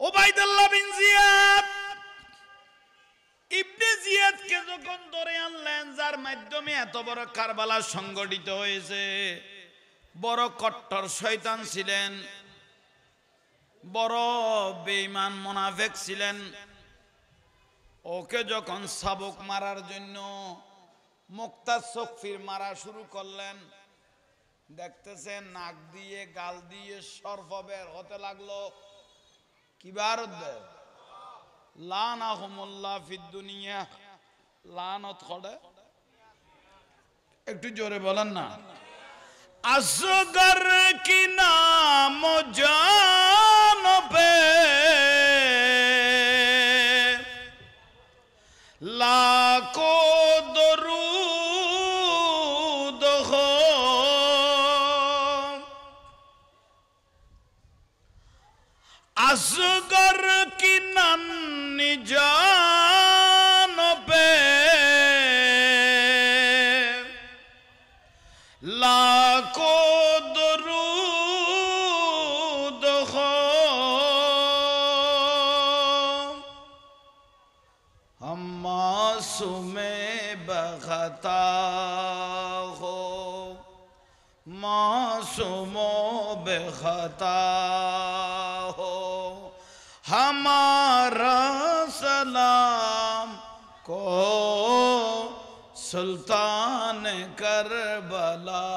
Ubaidullah বিন জিয়াদ ইবনে জিয়াদকে যখন ধরে আনলেন, যার মাধ্যমে এত বড় কারবালা সংগঠিত হয়েছে, বড় কট্টর শয়তান ছিলেন, বড় বেঈমান মুনাফিক ছিলেন। ওকে যখন শাবক মারার জন্য মুক্তা সফির মারা শুরু করলেন, দেখতেছেন নাক দিয়ে গাল দিয়ে সর্প বের হতে লাগলো। কিবার লানাহুমুল্লাহ ফিদ দুনিয়া, লানত করে। একটু জোরে বলেন না। আসগর কি নাম জানবে লাখো দরুদ हो, असगर की नन्ही जान पे लाखों दरूद हो, हम मासूमे बखता हो, मासूमो बेखता हो, हमारा सलाम को सुल्तान करबला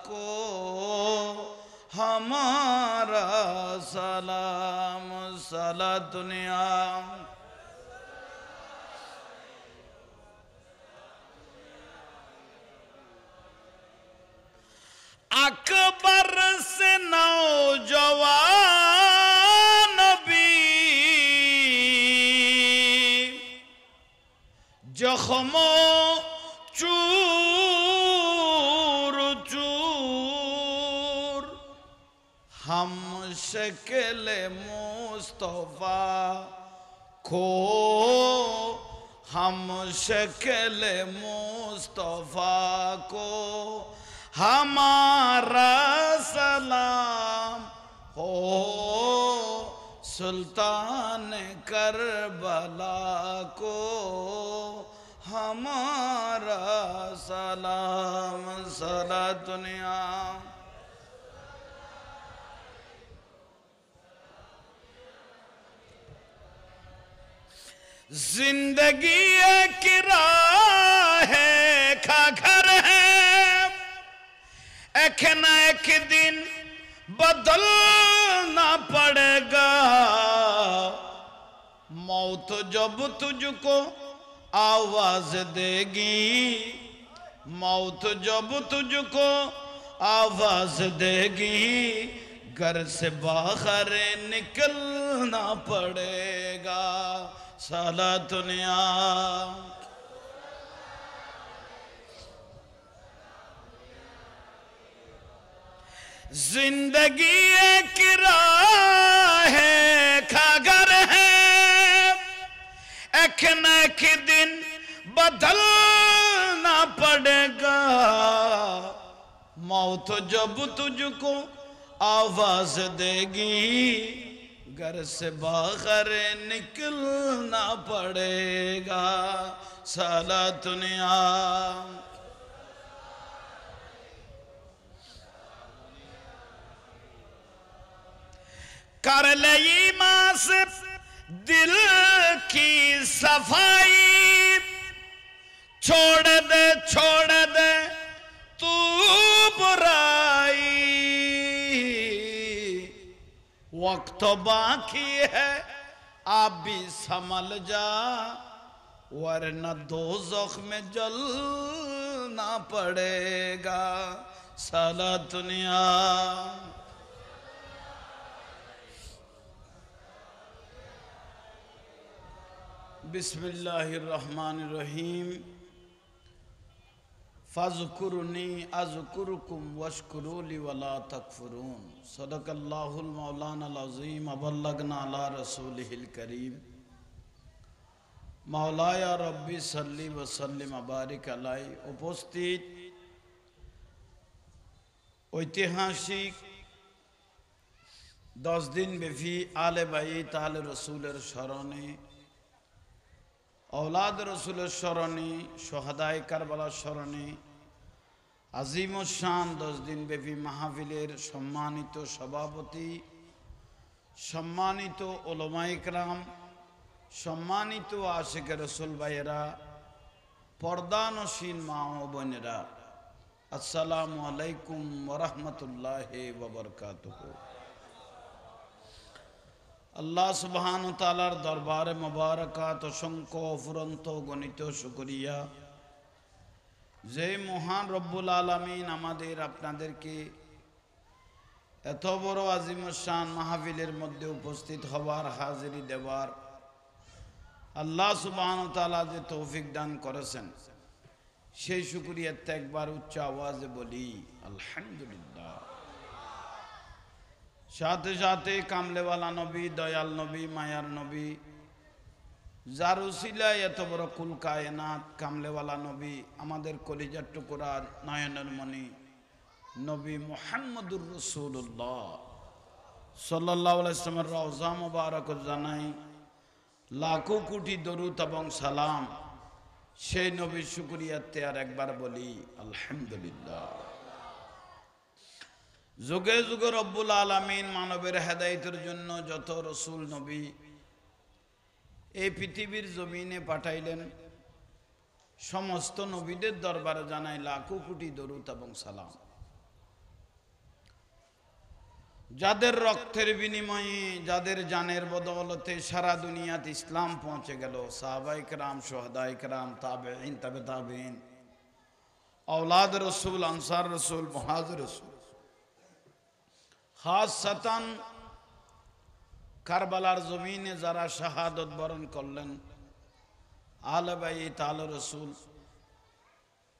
को, हमारा सलाम। सला दुनिया अकबर से नौजवान भी जख्मों चूर चूर, हम शक्ल मुस्तफा को, हम शक्ल मुस्तफा को, हमारा सलाम हो सुल्तान करबला को, हमारा सलाम। सला दुनिया जिंदगी एक राह है, खा घर है, एक न एक दिन बदलना पड़ेगा। मौत जब तुझको आवाज देगी, मौत जब तुझको आवाज देगी, घर से बाहर निकलना पड़ेगा। साला दुनिया जिंदगी एक राह है, खागर है, एक न एक दिन बदलना पड़ेगा। मौत जब तुझको आवाज देगी, घर से बाहर निकलना पड़ेगा। साला दुनिया कर ले ईमान से दिल की सफाई, छोड़ दे तू बुराई। वक्त बाकी है आप भी संभल जा, वरना दोज़ख में जलना पड़ेगा। साला दुनिया बिस्मिल्लाहिर्रहमानिर्रहीम। फ़ज़्कुरुनी अज़्कुरुकुम वश्कुरूली वला तकफ़ुरून। सदक़ल्लाहुल मौलानाल अज़ीम व बल्लगना अला रसूलिहिल करीम। मौलाया रब्बी सल्ली व सल्लिम व बारिक अलैहि। उपस्थित ঐতিহাসিক 10 দিন ব্যাপী আলে বাইত আলে রসুলের স্মরণে, औलाद रसूलेर स्मरणे, शहादाए কারবালার স্মরণে আজিমুস শান 10 দিন ব্যাপী মাহফিলের সম্মানিত সভাপতি, সম্মানিত উলামায়ে কেরাম, সম্মানিত আশিকে রসুল ভাইয়েরা, পর্দানশীন মা ও বোনেরা, আসসালামু আলাইকুম ওয়া রাহমাতুল্লাহি ওয়া বারাকাতুহু। আল্লাহ সুবহানাহু ওয়া তাআলার দরবারে মুবারাকাত অসংখ্য অফুরন্ত গণিত শুকরিয়া, যে মহান রব্বুল আলামিন আমাদের আপনাদেরকে এত বড় আজিমুস শান মাহফিলের মধ্যে উপস্থিত হওয়ার, হাজিরি দেওয়ার আল্লাহ সুবহানাহু ওয়া তাআলা যে তৌফিক দান করেছেন, সেই শুকরিয়াতে একবার উচ্চ আওয়াজে বলি আলহামদুলিল্লাহ। সাথে সাথে কামলেওয়ালা নবী, দয়াল নবী, মায়ার নবী, যার উসিলায় এত বড় কুল কায়নাত কামলেওয়ালা নবী, আমাদের কলিজার টুকরা নয়নের মণি নবী মুহাম্মদুর রাসূলুল্লাহ সাল্লাল্লাহু আলাইহি ওয়াসাল্লামের রওজা মুবারক জানাই লাখো কোটি দরুদ এবং সালাম। সেই নবীর শুকরিয়াতে আর একবার বলি আলহামদুলিল্লাহ। যুগে যুগে রব্বুল আলামিন মানবের হেদায়েতের জন্য যত রসুল নবী এই পৃথিবীর জমিনে পাঠাইলেন, সমস্ত নবীদের দরবারে জানাই লাখো কোটি দরুদ এবং সালাম। যাদের রক্তের বিনিময়ে, যাদের জানের বদৌলতে সারা দুনিয়াতে ইসলাম পৌঁছে গেল, সাহাবায়ে কেরাম, শুহাদায়ে কেরাম, তাবেঈন, তাবে তাবেঈন, औलाद रसूल, আনসার রসুল, মুহাজির রসুল, খাসাতান কারবালার জমিনে যারা শাহাদত বরণ করলেন, আলে বাইত আলে রসুল,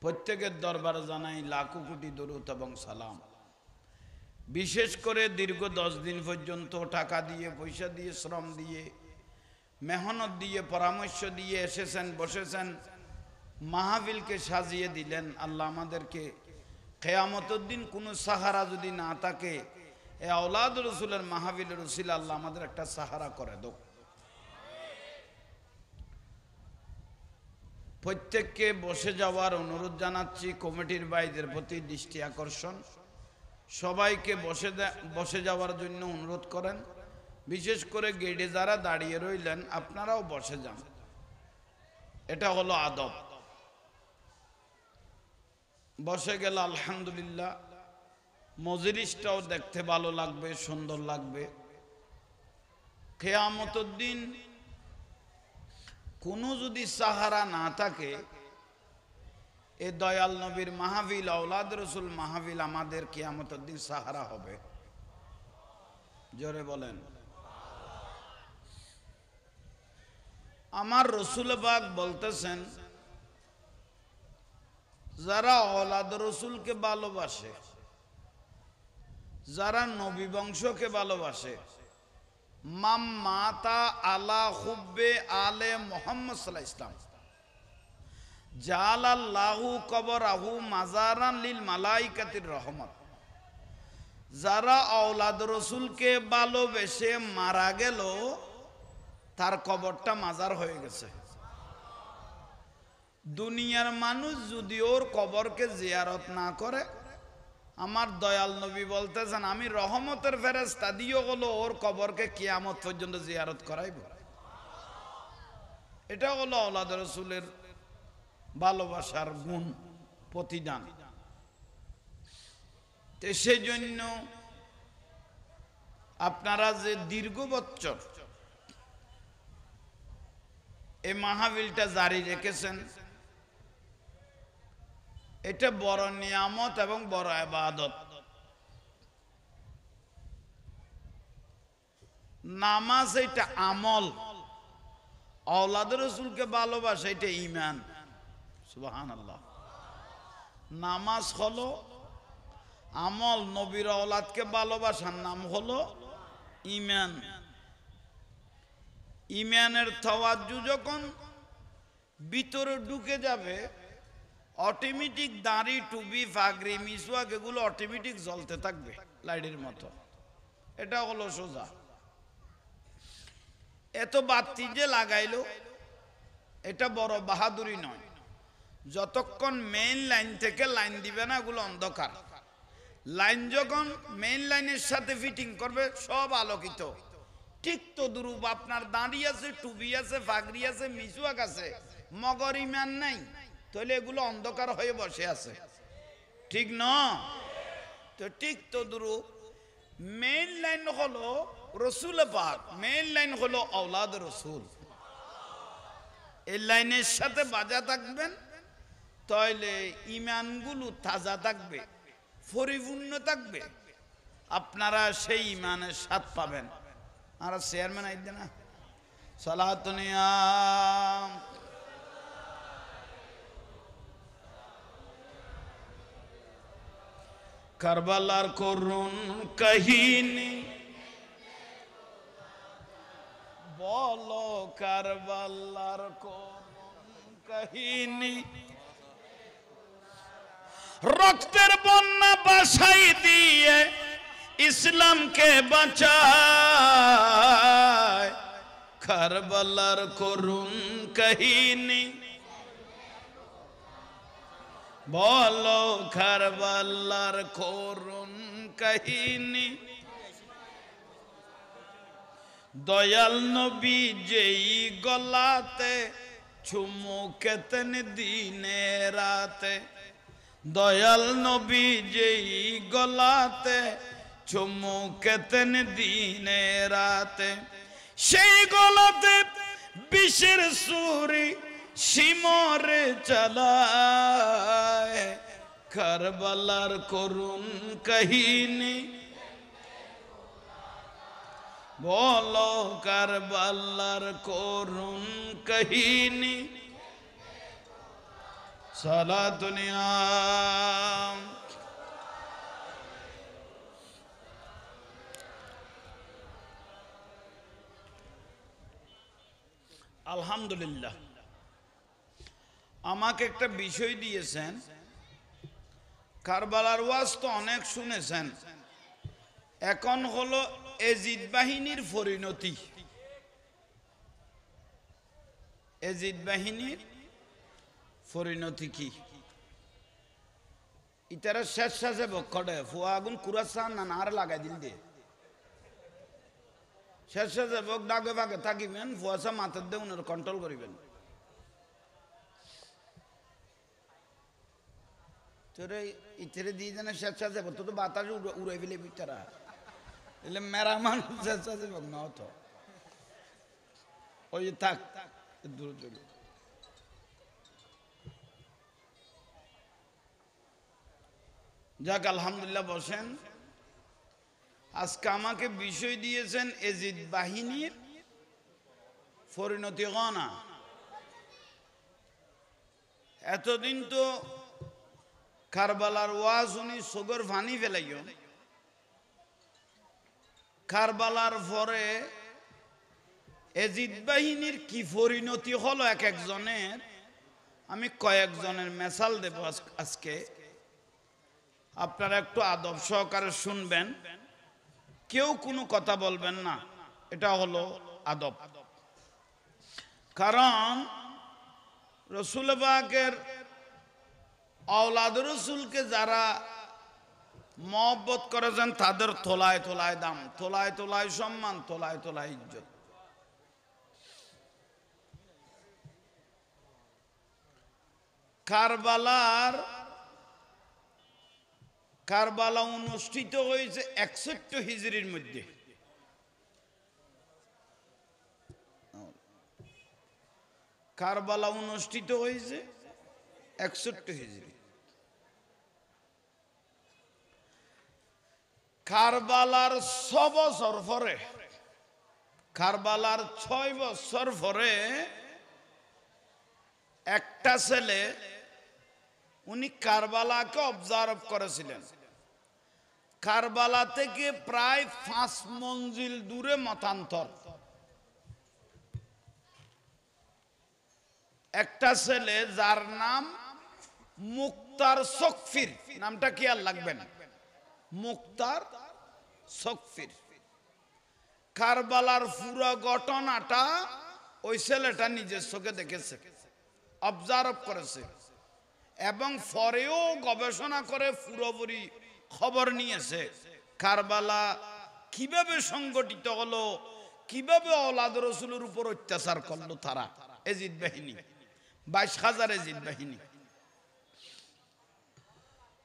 প্রত্যেকের দরবারে জানাই লাখো কোটি দরুদ এবং সালাম। বিশেষ করে দীর্ঘ 10 দিন পর্যন্ত টাকা দিয়ে, পয়সা দিয়ে, শ্রম দিয়ে, মেহনত দিয়ে, পরামর্শ দিয়ে এসেছেন, বসেছেন, মাহফিলকে সাজিয়ে দিলেন। আল্লাহ আমাদেরকে কিয়ামতের দিন কোনো সাহারা যদি না থাকে, এই औलाद রসুলের মাহফিলের উসিলা আল্লাহ আমাদের একটা সাহারা করে দাও। প্রত্যেককে বসে যাওয়ার অনুরোধ জানাচ্ছি, কমিটির ভাইদের প্রতি দৃষ্টি আকর্ষণ, সবাইকে বসে যাওয়ার জন্য অনুরোধ করেন। বিশেষ করে গেটে যারা দাঁড়িয়ে রইলেন, আপনারাও বসে যান, এটা হলো আদব। বসে গেল আলহামদুলিল্লাহ, মজলিসটাও দেখতে ভালো লাগবে, সুন্দর লাগবে। কিয়ামতের দিন কোনো যদি সাহারা না থাকে, এ দয়াল নবীর মাহফিল, औलाद রসুল মাহফিল আমাদের কিয়ামতের দিন সাহারা হবে। জোরে বলেন। আমার রসুল পাক বলতেছেন, যারা औलाद রসুলকে ভালোবাসে, যারা নবী বংশকে ভালোবাসে, মাম মাতা আলা হুব্বে আলে মুহাম্মদ সাল্লাল্লাহু আলাইহি ওয়াসাল্লাম জালাল্লাহু কবরাহু মাজারান লিল মালাইকাতির রহমত। যারা औलाद রসুলকে ভালোবেসে মারা গেল, তার কবরটা মাজার হয়ে গেছে। দুনিয়ার মানুষ যদি ওর কবরকে জিয়ারত না করে, আমার দয়াল নবী বলতেছেন, আমি রহমতের ফেরেশতা দিও হলো ওর কবরকে কিয়ামত পর্যন্ত জিয়ারত করাইব। এটা হলো औलाद রসুলের ভালোবাসার গুণ, প্রতিদান। সেই জন্য আপনারা যে দীর্ঘ বছর এই মাহফিলটা জারি রেখেছেন, এটা বড় নিয়ামত এবং বড় ইবাদত। নামাজ এটা আমল, औलाद রসুলকে ভালোবাসা এটা ঈমান। সুবহানাল্লাহ। নামাজ হলো আমল, নবীর औलादকে ভালোবাসার নাম হলো ঈমান। ঈমানের তাওয়াজ্জু যখন ভিতরে ঢুকে যাবে, অটোমেটিক দাড়ি, টুপি, পাগড়ি, মিসওয়াক এগুলো অটোমেটিক জ্বলতে থাকবে লাইটের মতো। এটা হলো সোজা। এত বাতি যে লাগাইলো এটা বড় বাহাদুরি নয়। যতক্ষণ মেইন লাইন থেকে লাইন দিবে না এগুলো অন্ধকার। লাইন যখন মেইন লাইনের সাথে ফিটিং করবে সব আলোকিত। ঠিক তো দুরূপ আপনার দাঁড়ি আছে, টুপি আছে, ফাগরি আছে, মিসওয়াক আছে, মগর ইমান নাই, তাহলে এগুলো অন্ধকার হয়ে বসে আছে, ঠিক না? তো ঠিক তো দুরূপ মেইন লাইন হলো রসুল পাক, মেইন লাইন হলো আওলাদ রসুল। এই লাইনের সাথে বাজা থাকবেন তাহলে ইমানগুলো তাজা থাকবে, পরিপূর্ণ থাকবে, আপনারা সেই ইমানের স্বাদ পাবেন। আর চেয়ারম্যান আইদে না সালাতুনিয়া কারবালার করুন কাহিনী, বলো কারবালার করুন কাহিনী, রক্তের বন্যা বাসাই দিয়ে ইসলামকে বাঁচায়, কারবালার করুন কাহিনী, বলো কারবালার করুন কাহিনী। দয়াল নবী যেই গলাতে চুমু খেতেন দিনে রাতে, দয়াল নবী যেই গলাতে চুমু খেতেন দিনে রাতে, সেই গলাতে বিষের ছুরি শিমরে চালায়, কারবালার করুন কাহিনী, বলো কারবালার করুন কাহিনী। সালাতুনিয়া আলহামদুলিল্লাহ। আমাকে একটা বিষয় দিয়েছেন, কারবালার ওয়াজ তো অনেক শুনেছেন, এখন হলো এজিদ বাহিনীর পরিণতি। এজিদ বাহিনীর পরিণতি কি? ইতারা শেষ শেষে বক্ষটে ফুয়া আগুন কুরাসান না আর লাগাই দিল দিয়ে শেষ শেষে বক ডাকে ভাগে থাকিবেন, ফুয়াশা মাথার দিয়ে উনার কন্ট্রোল করিবেন। তোরে ইতারে দিয়ে জানে শেষ শেষে তো তো বাতাসে উড়াই ফেলে তারা এলে মেরা মানুষ শেষ শেষে বক না হতো ওই থাক দূর দূর। যাক আলহামদুলিল্লাহ, বসেন। আজকে আমাকে বিষয় দিয়েছেন এজিদ বাহিনীর পরিণতি গণা। এতদিন তো কারবালার ওয়াজ উনি সগর ফানি ফেলাইও, কারবালার পরে এজিদ বাহিনীর কি পরিণতি হলো এক একজনের, আমি কয়েকজনের মেসাল দেব আজকে। আপনারা একটু আদব সহকারে শুনবেন, কেউ কোনো কথা বলবেন না, এটা হলো আদব। কারণ রসুল পাকের আওলাদ রসুলকে যারা মহব্বত করেছেন তাদের তোলায় তোলায় দাম, তোলায় তোলায় সম্মান, তোলায় তোলায় ইজ্জত। কারবালা অনুষ্ঠিত হয়েছে 61 হিজরির মধ্যে। কারবালা অনুষ্ঠিত হয়েছে 61 হিজরি। কারবালার 6 বছর পরে, কারবালার 6 বছর পরে একটা ছেলে উনি কারবালাকে অবজার্ভ করেছিলেন। কারবালা থেকে প্রায় 5 মঞ্জিল দূরে মতান্তর একটা ছেলে যার নাম মুক্তার সকফির, নামটা কি আর লাগবে না, মুক্তার সকফির। কারবালার পুরো ঘটনাটা ওই ছেলেটা নিজের চোখে দেখেছে, অবজার্ভ করেছে, এবং পরেও গবেষণা করে পুরোপুরি খবর নিয়েছে কারবালা কিভাবে সংগঠিত হলো, কিভাবে আওলাদ রাসূলের উপর অত্যাচার করলো তারা, এজিদ বাহিনী, 22,000 এজিদ বাহিনী।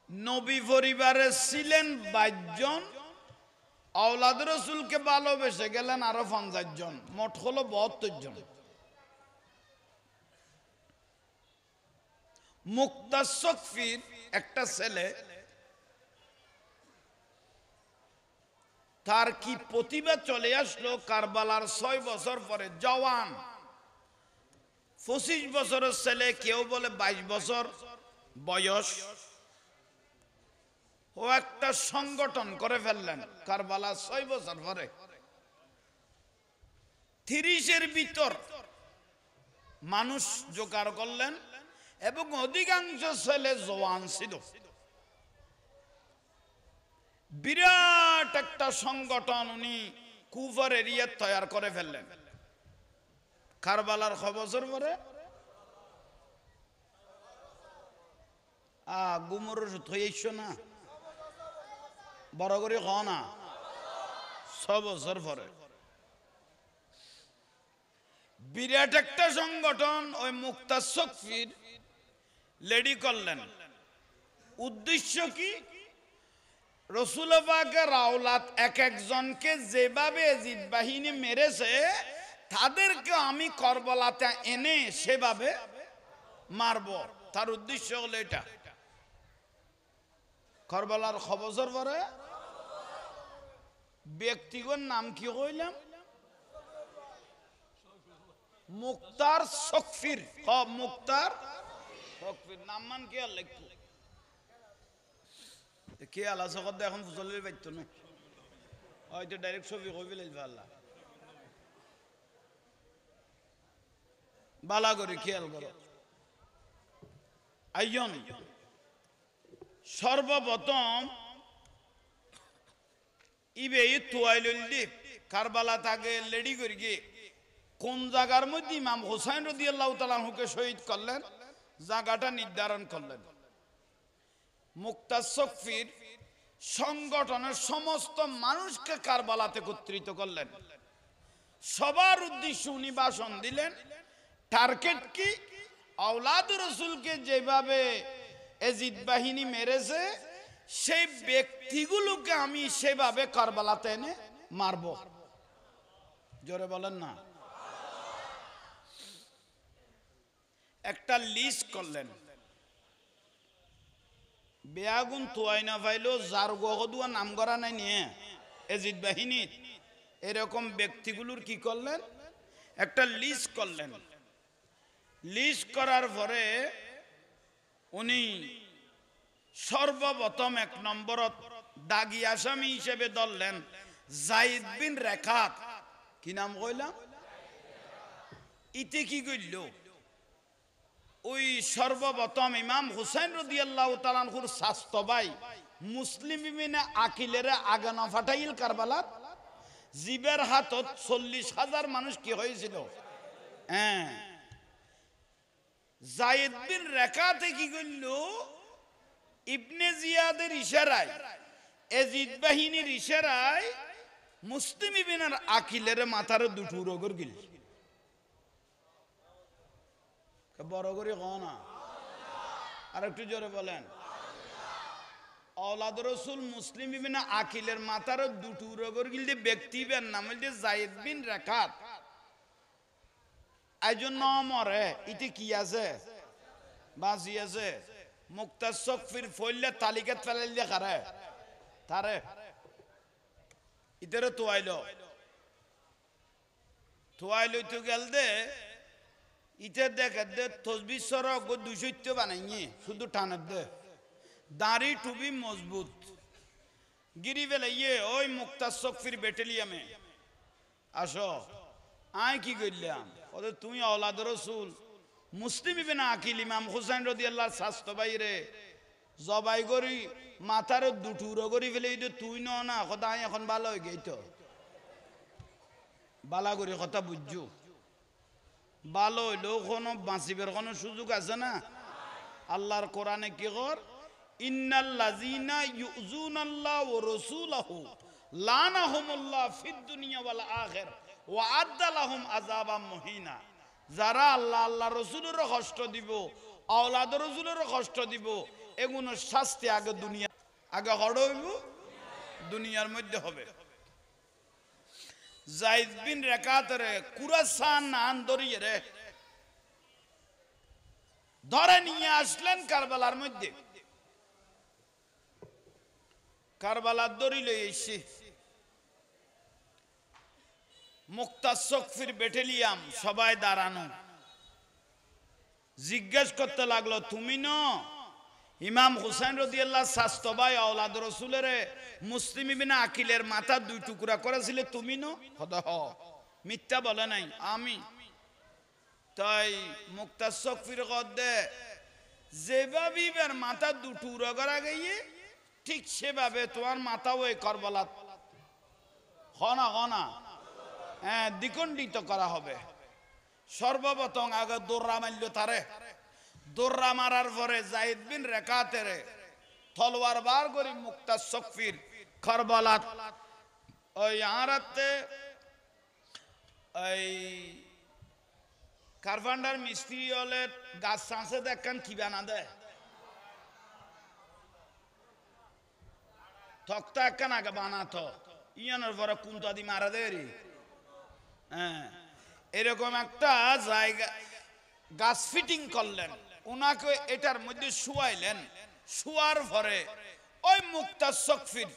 নবী পরিবারে ছিলেন 22 জন, আওলাদ রাসূলকে ভালোবেসে গেলেন আরো 50 জন, মোট হলো 72 জন। মুক্তা সফির একটা ছেলে, তার কি প্রতিভা চলে আসলো কারবালার 6 বছর পরে, জওয়ান 25 বছরের ছেলে, কেউ বলে 22 বছর বয়স, ও একটা সংগঠন করে ফেললেন কারবালা 6 বছর পরে। 30-এর ভিতর মানুষ জোগাড় করলেন এবং অধিকাংশ ছেলে জওয়ান ছিল। বিরাট একটা সংগঠন উনি কুফার এরিয়া তৈরি করে ফেললেন কারবালার 6 বছর পরে। গুমর থইছ না, বড় করে খ না, 6 বছর পরে বিরাট একটা সংগঠন ওই মুক্তা সফির লেডি করলেন। উদ্দেশ্য কি? রাসূল পাকের আওলাদ এক একজনকে যেভাবে এজিদ বাহিনী মেরেছে তাদেরকে আমি কারবালাতে এনে সেভাবে মারব। তার উদ্দেশ্য হলো এটা। কারবালার 6 বছর পরে ব্যক্তিগত নাম কি কইলাম? মুক্তার সফির। মুক্তার সফির নাম মান কি আর লিখতো কে আলা সকত এখন ফুসলের বাইতো না, হয়তো ডাইরেক্ট ছবি কই ফেলে আল্লাহ বালা করে খেয়াল করো। আইজন সর্বপ্রথম ইবে তোয়াইলুল্লি কারবালা তাকে লেডি করি গিয়ে কোন জায়গার মধ্যে ইমাম হুসাইন রাদিয়াল্লাহু তাআলা আনহুকে শহীদ করলেন জায়গাটা নির্ধারণ করলেন। মুক্তা সফির সংগঠনের সমস্ত মানুষকে কারবালাতে একত্রিত করলেন। সবার উদ্দেশ্য উনি ভাষণ দিলেন। টার্গেট কি? আওলাদ রাসূলকে যেভাবে এজিদ বাহিনী মেরেছে সেই ব্যক্তিগুলোকে আমি সেভাবে কারবালাতে এনে মারব। জোরে বলেন না। একটা লিস্ট করলেন, বেয়াগুন তোয়াই না পাইলো যার গহদুয়া নাম করা নাই নিয়ে এজিদ বাহিনী, এরকম ব্যক্তিগুলোর কি করলেন? একটা লিস্ট করলেন। লিস্ট করার পরে উনি সর্বপ্রথম 1 নম্বরত দাগি আসামি হিসেবে ধরলেন যায়েদ বিন রেখাত। কি নাম কইলাম? ইতে কি কইল? ওই সর্বপ্রথম ইমাম হুসাইন রাদিয়াল্লাহু তাআলা আনহুর শাস্ত ভাই মুসলিম ইবনে আকিলের আগানা ফাটাইল কারবালাত জিবের হাতত 40,000 মানুষ কি হয়েছিল? হ্যাঁ, যায়েদ বিন রেখাতে কি করল? ইবনে জিয়াদের ইশারায়, এজিদ বাহিনীর ইশারায় মুসলিম ইবনে আকিলের মাথার দুটো রোগর গিল। বড় করে ক না, আর একটু জোরে বলেন। আওলাদ রাসূল মুসলিম ইবনে আকিলের মাথার দুটো রোগর গিল যে ব্যক্তির নাম হইল যায়েদ বিন রেখাত। আইজন মরে ইতে কি আছে? বাঁচি আছে। মুক্তা সফির ফইলে তালিকাত ফেলাইল দিয়ে খারে তারে ইতারে তোয়াইল তো গেল দে ইতে দেখে দে তসবিহ সরক 200 বানাইনি শুধু টানের দে দাড়ি টুবি মজবুত গিরি ফেলে ইয়ে ওই মুক্তা সফির ব্যাটালিয়ামে আসো। আয় কি করলাম? ওদের তুমি আওলাদ রাসূল মুসলিম ইবনে আকিল ইমাম হুসাইন রাদিয়াল্লাহু শাস্ত বাইরে জবাই করি মাথার দুটুরো করি ফেলে তুই না খোদা এখন ভালো হয়ে গেই তো বালা করে কথা বুঝছো ভালো হইলেও কোনো বাঁচিবার কোনো সুযোগ আছে না আল্লাহর কোরআনে কি কর ইন্নাল্লাযীনা ইউযুনাল্লাহ ওয়া রাসূলাহু লানাহুমুল্লাহ ফিদ দুনিয়া ওয়াল আখিরা ওয়া আদ্দা লাহুম আযাবাম মুহিনা যারা আল্লাহ আল্লাহ রাসূলের কষ্ট দিব আওলাদ রাসূলের কষ্ট দিব এগুলোর শাস্তি আগে দুনিয়া আগে হইব দুনিয়ার মধ্যে হবে যায়েদ বিন রাকাতরে কুরাসান নান ধরিয়ে রে ধরে নিয়ে আসলেন কারবালার মধ্যে কারবালার দড়ি লই এসে মুক্তাসফির ব্যাটালিয়াম সবাই দাঁড়ানো জিজ্ঞেস করতে লাগলো তুমি ন ইমাম হুসাইন রাদিয়াল্লাহু শাস্তো ভাই আওলাদ রাসূলের মুসলিম ইবনে আকিলের মাথা দুই টুকরা করেছিলে তুমি ন খোদা হ মিথ্যা বলে নাই আমি তাই মুক্তাসফির কদে যেভাবে এর মাথা দু টুকরা করা গিয়ে ঠিক সেভাবে তোমার মাথাও এই কারবালা হনা হনা হ্যাঁ দ্বিখণ্ডিত করা হবে সর্বপ্রথম আগে দৌড়া মারল তারে দৌড়া মারার পরে যায়েদ বিন রাকাতের তলোয়ার বার করে মুক্তাসফির কারবালা ওই আরাতে ওই কারফান্ডার মিস্ত্রি হলে গাছ চাঁচে দেখেন কি বানা দেয় তক্তা একখান আগে বানাতো ইয়ানোর পরে কুন্তা দি মারা দেয় রে হ্যাঁ এরকম একটা জায়গা গাছ ফিটিং করলেন ওনাকে এটার মধ্যে শুয়াইলেন শুয়ার পরে ওই মুক্তাসফির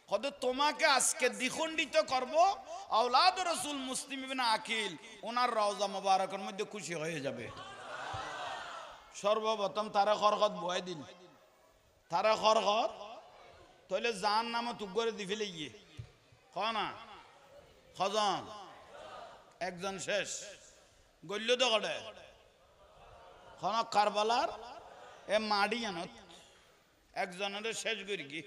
কত তোমাকে আজকে দ্বিখণ্ডিত করব আওলাদ রাসূল মুসলিম ইবনে আকিল ওনার রওজা মোবারকের মধ্যে খুশি হয়ে যাবে সর্বপ্রথম তারা খরখত বয় দিন তারা খরখত তাহলে জান নামে তুগরে দি ফেলে গিয়ে না খজন একজন শেষ গল্য তো কটে খন কারবালার এ মাডি আনত একজনের শেষ করি কি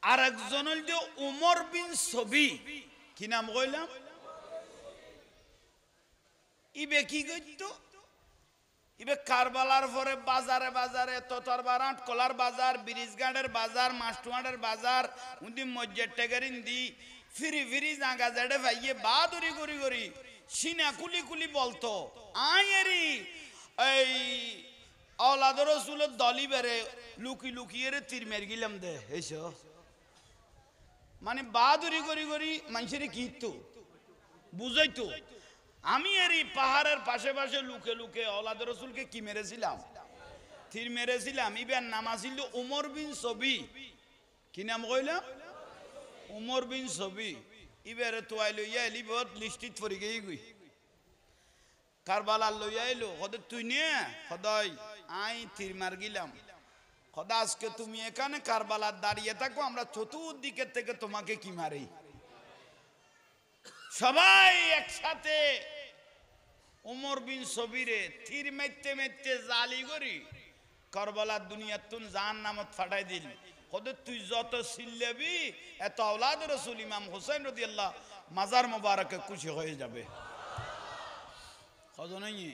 আর একজন হল যে উমর বিন ছবি কি নাম কইলাম ইবে কি করতো ইবে কারবালার পরে বাজারে বাজারে তোতার বারাট কলার বাজার ব্রিজঘাটের বাজার মাস্টুয়াটের বাজার উদি মসজিদ টেগারিন দি ফিরি ফিরি জাগা জাডে ভাইয়ে বাদুরি করি করি সিনা কুলি কুলি বলতো আয়েরি এই আওলাদ রাসূলের দলি বেরে লুকি লুকিয়ে রে তীর মের গিলাম দে এইসো মানে বাদুরি করি করি মানুষের কি তো বুঝাইতো আমি এরই পাহাড়ের পাশে পাশে লুকে লুকে আওলাদ রাসূলকে কি মেরেছিলাম তীর মেরেছিলাম ইবের নাম আছিল উমর বিন ছবি কি নাম কইলাম উমর বিন ছবি ইবের তোয়াই লইয়া এলি বহুত লিস্টিত পড়ি গই গই কারবালার লইয়া এলো কত তুই নিয়ে খদাই আই তীর মার গিলাম খদা আজকে তুমি এখানে কারবালার দাঁড়িয়ে থাকো আমরা চতুর্দিকের থেকে তোমাকে কি মারি সবাই একসাথে উমর বিন ছবিরে তীর মারতে মারতে জালি করি কারবালার দুনিয়ার তুন জাহান্নামত ফাটাই দিল কত তুই যত চিল্লাবি এত আওলাদ রাসূল ইমাম হুসাইন রাদিয়াল্লাহু মাজার মোবারকে খুশি হয়ে যাবে কজনই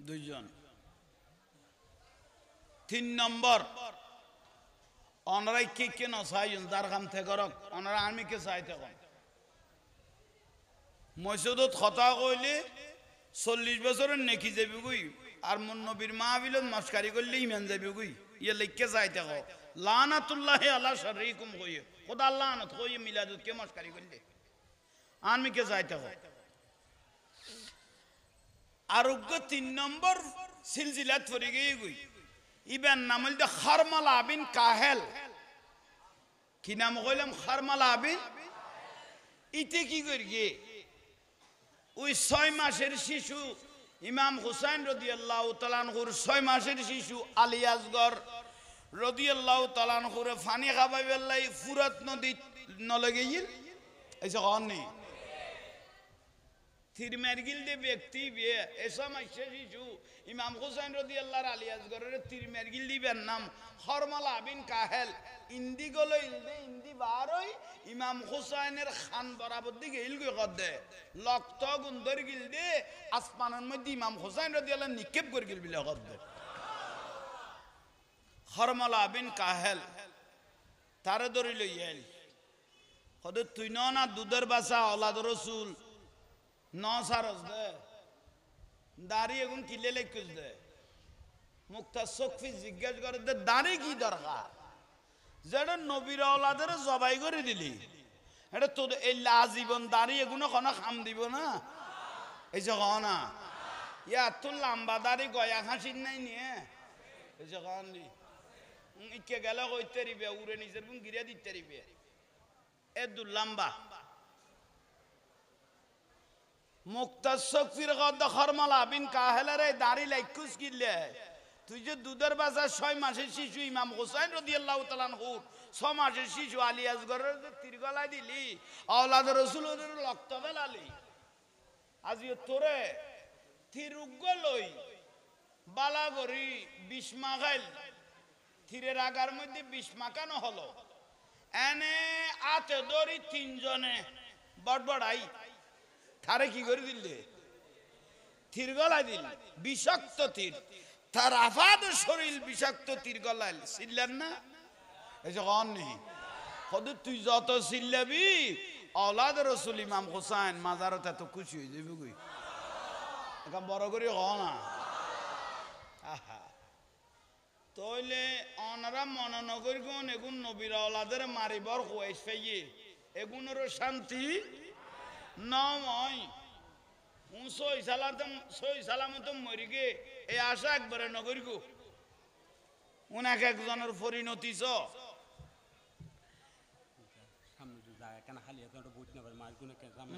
দুইজন তিন নম্বর অনরাই কে কেন চাইজন যার কাম থেকে অনারা আমি কে চাইতে কম মসজিদত কথা কইলে 40 বছরের নেকি যাবি গই আর মন নবীর মাহফিলত মস্কারি করলে ইমান যাবি গই ইয়ে লিখকে চাইতে কো লানাতুল্লাহি আলা শাররিকুম কইয়ে খোদা লানাত কইয়ে মিলাদত কে মস্কারি করলে আমি কে চাইতে কো আরোগ্য 3 নম্বর সিলসিলাত পড়ে গই গই ইবেন নাম হল খারমালা বিন কাহেল কি নাম কইলাম খারমালা বিন ইতে কি করি গে ওই 6 মাসের শিশু ইমাম হুসাইন রাদিয়াল্লাহু তাআলা আনহুর 6 মাসের শিশু আলী আসগর রাদিয়াল্লাহু তাআলা আনহুর পানি খাবাইবার লাই ফুরাত নদী নলে গিল এইসব হন নেই তিরমেরগিল দে ব্যক্তি বিয়ে এসব মাইসে শিশু ইমাম হুসাইন রাদিয়াল্লাহু আলিয়াসগরের তিরমেরগিল দিবেন নাম হরমালা বিন কাহেল ইন্দি গলো ইলদে ইন্দি বারই ইমাম হুসাইনের খান বরাবর দিকে ইলগই কদে লক্ত গুন্দর গিল দে আসমানের মধ্যে ইমাম হুসাইন রাদিয়াল্লাহু নিক্ষেপ করে গিল বিলে কদে হরমালা বিন কাহেল তারে ধরে লইয়াল কদে তুই না দুধের বাসা ওলাদ রসুল ন সারস দে দাড়ি এখন কিলে লেখুস দে মুক্তা চোখফি জিজ্ঞাসা করে দে দাড়ি কি দরকার যেটা নবীর ওলাদের জবাই করে দিলি এটা তোর এই আজীবন দাড়ি এগুলো কোনো খাম দিব না এই যে না ইয়া তোর লম্বা দাড়ি গয়া হাসির নাই নিয়ে এই যে নি ইকে গেলে কইতে রিবে উড়ে নিজের গুণ গিরে দিতে রিবে এ দু লম্বা মুক্তার শক্তির গদ্দ খরমালা বিন কাহেলারে দাড়ি লাইকুস কিলে তুই যে দুধের বাজার 6 মাসের শিশু ইমাম হুসাইন রাদিয়াল্লাহু তাআলা আনহু 6 মাসের শিশু আলী আসগরের যে তিরগলাই দিলি আওলাদ রাসূলের রক্ত বেলালি আজিও তোরে তিরুগ্গ লই বালাগরি 20 মাগাইল থিরের আগার মধ্যে 20 মাকানো হলো এনে আতে দড়ি 3 জনে বড়বড়াই থারে কি করে দিলে তীর গলায় দিল বিষাক্ত তীর তার আফাদ শরীর বিষাক্ত তীর গলায় ছিলেন না এই যে নেই কত তুই যত ছিল্লাবি আওলাদ রাসূল ইমাম হুসাইন মাজারতে এত খুশি হয়ে যাবি কই এখন বড় করে না আহা তইলে অনারা মননগর গুণ এগুন নবীর আওলাদের মারিবর হইস পাইয়ে এগুনের শান্তি নয় সই সালামত মরি গে এই আশা একবারে নগর গো উনাক একজনের পরিণতি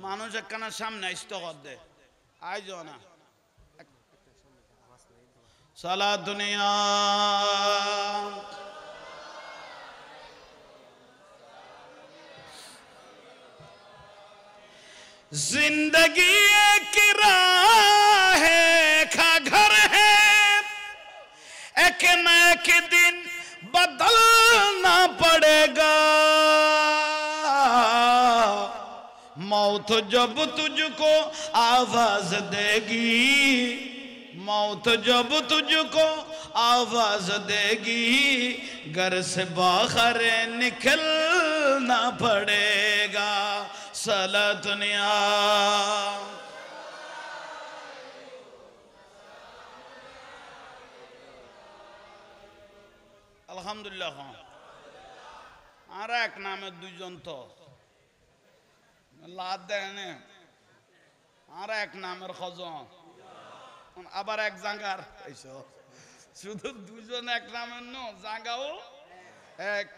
মানুষ একখানা সামনে আসতে করতে আইজ না সালা দুনিয়া जिंदगी एक राह है खा घर है एक न एक दिन बदलना पड़ेगा मौत जब तुझको आवाज देगी मौत जब तुझको आवाज देगी घर से बाहर निकलना पड़ेगा साला दुनिया अल्हम्दुलिल्लाह আর এক নামে দুইজন তো লাদ দেন আর এক নামের খজন আবার এক জাঙ্গার শুধু দুইজন এক নামের নো জাঙ্গাও এক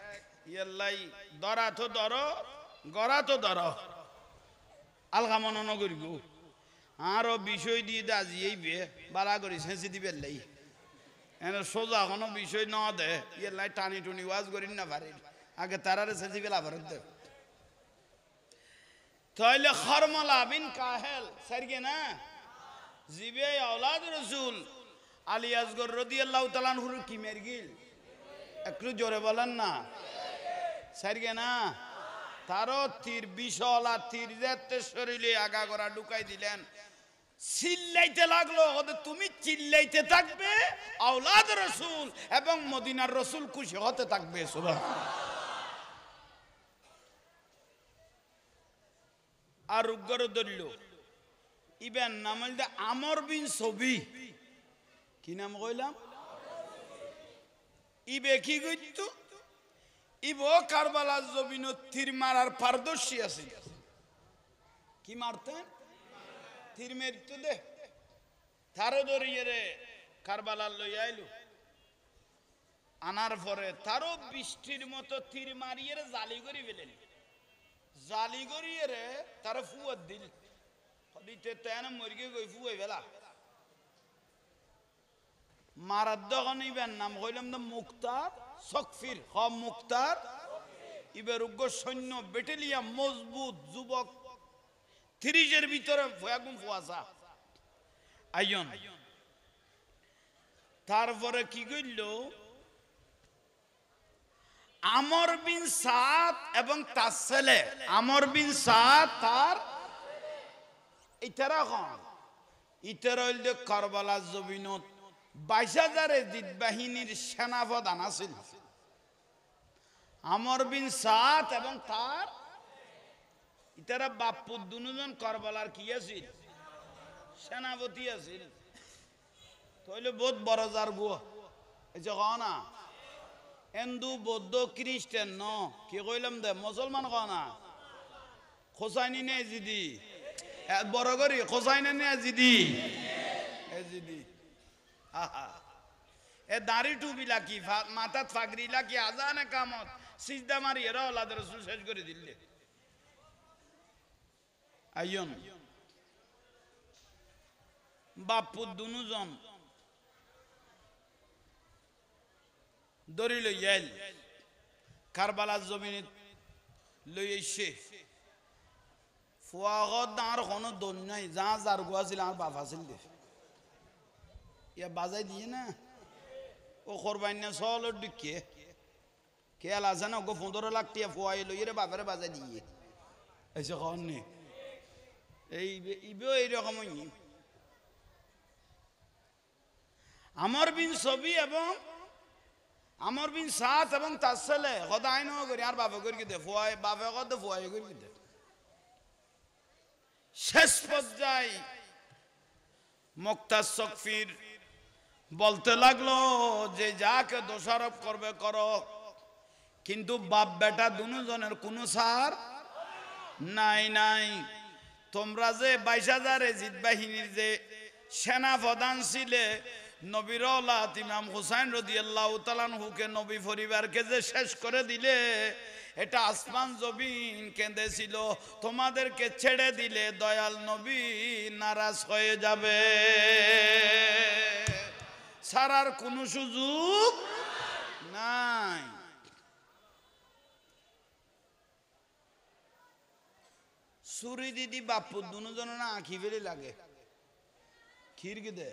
ইয়াল্লাই দরা তো ধরো গড়া তো ধরো আলগা মনে নগরিব আরো বিষয় দিয়ে দাজি এই বে বালা করি সেঁচি দিবে লাই এনে সোজা কোনো বিষয় ন দে ইয়ে লাই টানি টুনি ওয়াজ করি না পারি আগে তারারে সেঁচি বেলা ভারত দে তাইলে খরমলা বিন কাহেল সারগে না জিবে আওলাদ রাসূল আলী আসগর রাদিয়াল্লাহু তাআলা আনহু কি মেরগিল একটু জোরে বলেন না সারগে না তারও তীর বিষলা তীর যেতে শরীরে আগা করা ঢুকাই দিলেন চিল্লাইতে লাগলো তুমি চিল্লাইতে থাকবে আওলাদ রাসূল এবং মদিনার রাসূল খুশি হতে থাকবে সুবহানাল্লাহ আর উগ্র দলিল ইবেন নাম হইল আমর বিন সবি কি নাম কইলাম ইবে কি কইতো ইবো কারবালার জমিন তীর মারার পারদর্শী আছে কি মারতেন তীর মেরতো দে তারও ধরিয়ে রে কারবালার লই আইলো আনার পরে তারও বৃষ্টির মতো তীর মারিয়ে রে জালি করি ফেলেন জালি করিয়ে রে তারা ফুয়ার দিল দিতে তেন মরিকে গই ফুয়াই ফেলা মারার দখন ইবেন নাম কইলাম না মুক্তার সকফির হ মুক্তার ইবের উগ্র সৈন্য ব্যাটালিয়ান মজবুত যুবক 30-এর ভিতরে একদম কুয়াশা আইন। তারপরে কি করল, আমর বিন সাদ এবং তার ছেলে, আমর বিন সাদ তার ইতারা খন ইতারা হইল কারবালার জমিনত 22,000 জিদ বাহিনীর সেনাপ্রধান আছিল আমর বিন সাদ এবং তার ইতারা বাপ্পু দুজন কারবালার কি আছিল, সেনাপতি আছিল। তাহলে বহুত বড় যার গো এই যে না হিন্দু বৌদ্ধ খ্রিস্টান ন কি কইলাম দে মুসলমান না খোসাইনি নে জিদি বড় করি খোসাইনি নে জিদি জিদি এ দাড়ি টুপিলা কি মাথাত ফাগরিলা কি আজানে কামত সিজদা মারি এরা আল্লাহর রাসূল শেষ করে দিলে আইয়ন বাপু দুজন দড়ি লইয়াল কারবালার জমিনে লই এসে ফুয়াগত আর কোনো দন নাই, যা যার গোয়া ছিল আর বাপ আছিল দে ইয়া বাজাই দিয়ে না ও করবাই না চল ডিকে খেয়াল আছে না গো 15 লাখ টিয়া ফুয়াই লই রে বাপের বাজাই দিয়ে এসে কন নে এই ইবেও এইরকমই। আমর বিন সবি এবং আমর বিন সাদ এবং তার ছেলে কথা আইন করি আর বাপে করি দে ফুয়াই বাপে কত ফুয়াই করি দে। শেষ পর্যায়ে মুক্তার শফির বলতে লাগলো যে যাকে দোষারোপ করবে করো, কিন্তু বাপ বেটা দুজনের কোনো সার নাই নাই। তোমরা যে 22,000 জিদ বাহিনীর যে সেনা প্রধান ছিলে নবীর ওলাদ ইমাম হুসাইন রাদিয়াল্লাহু তাআলা আনহুকে নবী পরিবারকে যে শেষ করে দিলে, এটা আসমান জমিন কেঁদেছিল। তোমাদেরকে ছেড়ে দিলে দয়াল নবী নারাজ হয়ে যাবে, ছাড়ার কোনো সুযোগ নাই। সুরি দিদি বাপু দুজন না আঁখি ফেলে লাগে ক্ষীর কি দে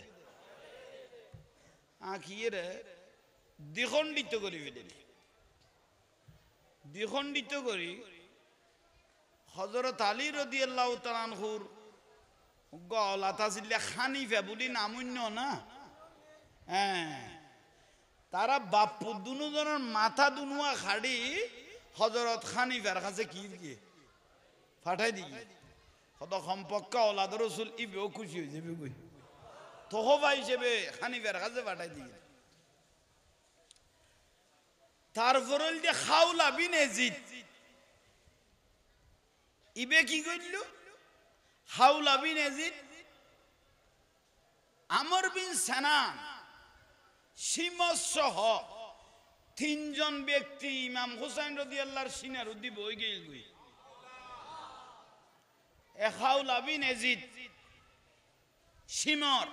আঁখিয়ে দ্বিখণ্ডিত করি ফেলে দ্বিখণ্ডিত করি। হযরত আলী রাদিয়াল্লাহু তাআলা আনহুর গলা তাজিল্লা হানিফা বলি নামুন্য না, হ্যাঁ তারা বাপু দুজনের মাথা দুনুয়া খাড়ি হযরত হানিফার কাছে কি দিয়ে ফাটাই দিয়ে কত সম্পর্ক ওলাদ রাসূল ইবেও খুশি হয়ে যাবে কই তোহবা হিসেবে হানিফার কাছে ফাটাই দিয়ে। তারপর যে খাওলা বিন ইয়াজিদ ইবে কি করল, খাওলা বিন ইয়াজিদ আমর বিন সানান সিমস সহ 3 জন ব্যক্তি ইমাম হুসাইন রাদিয়াল্লাহর সিনার উদ্দি বই গেল গই। এ খাওলা বিন ইয়াজিদ সিমর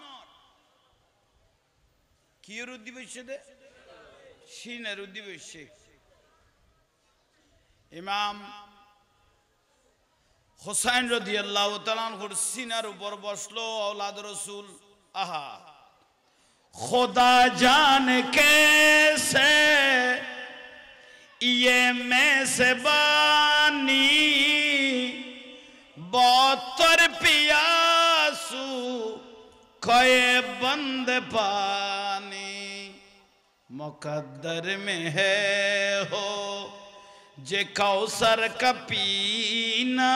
কি উদ্দি বসে দে সিনার উদ্দি বসে। ইমাম হুসাইন রাদিয়াল্লাহু তাআলা আনহুর সিনার উপর বসলো আওলাদ রাসূল। আহা खुदा जान कैसे ये मेज़बानी बहुत पियासू कए बंद पानी मुकद्दर में है हो जे कौसर का पीना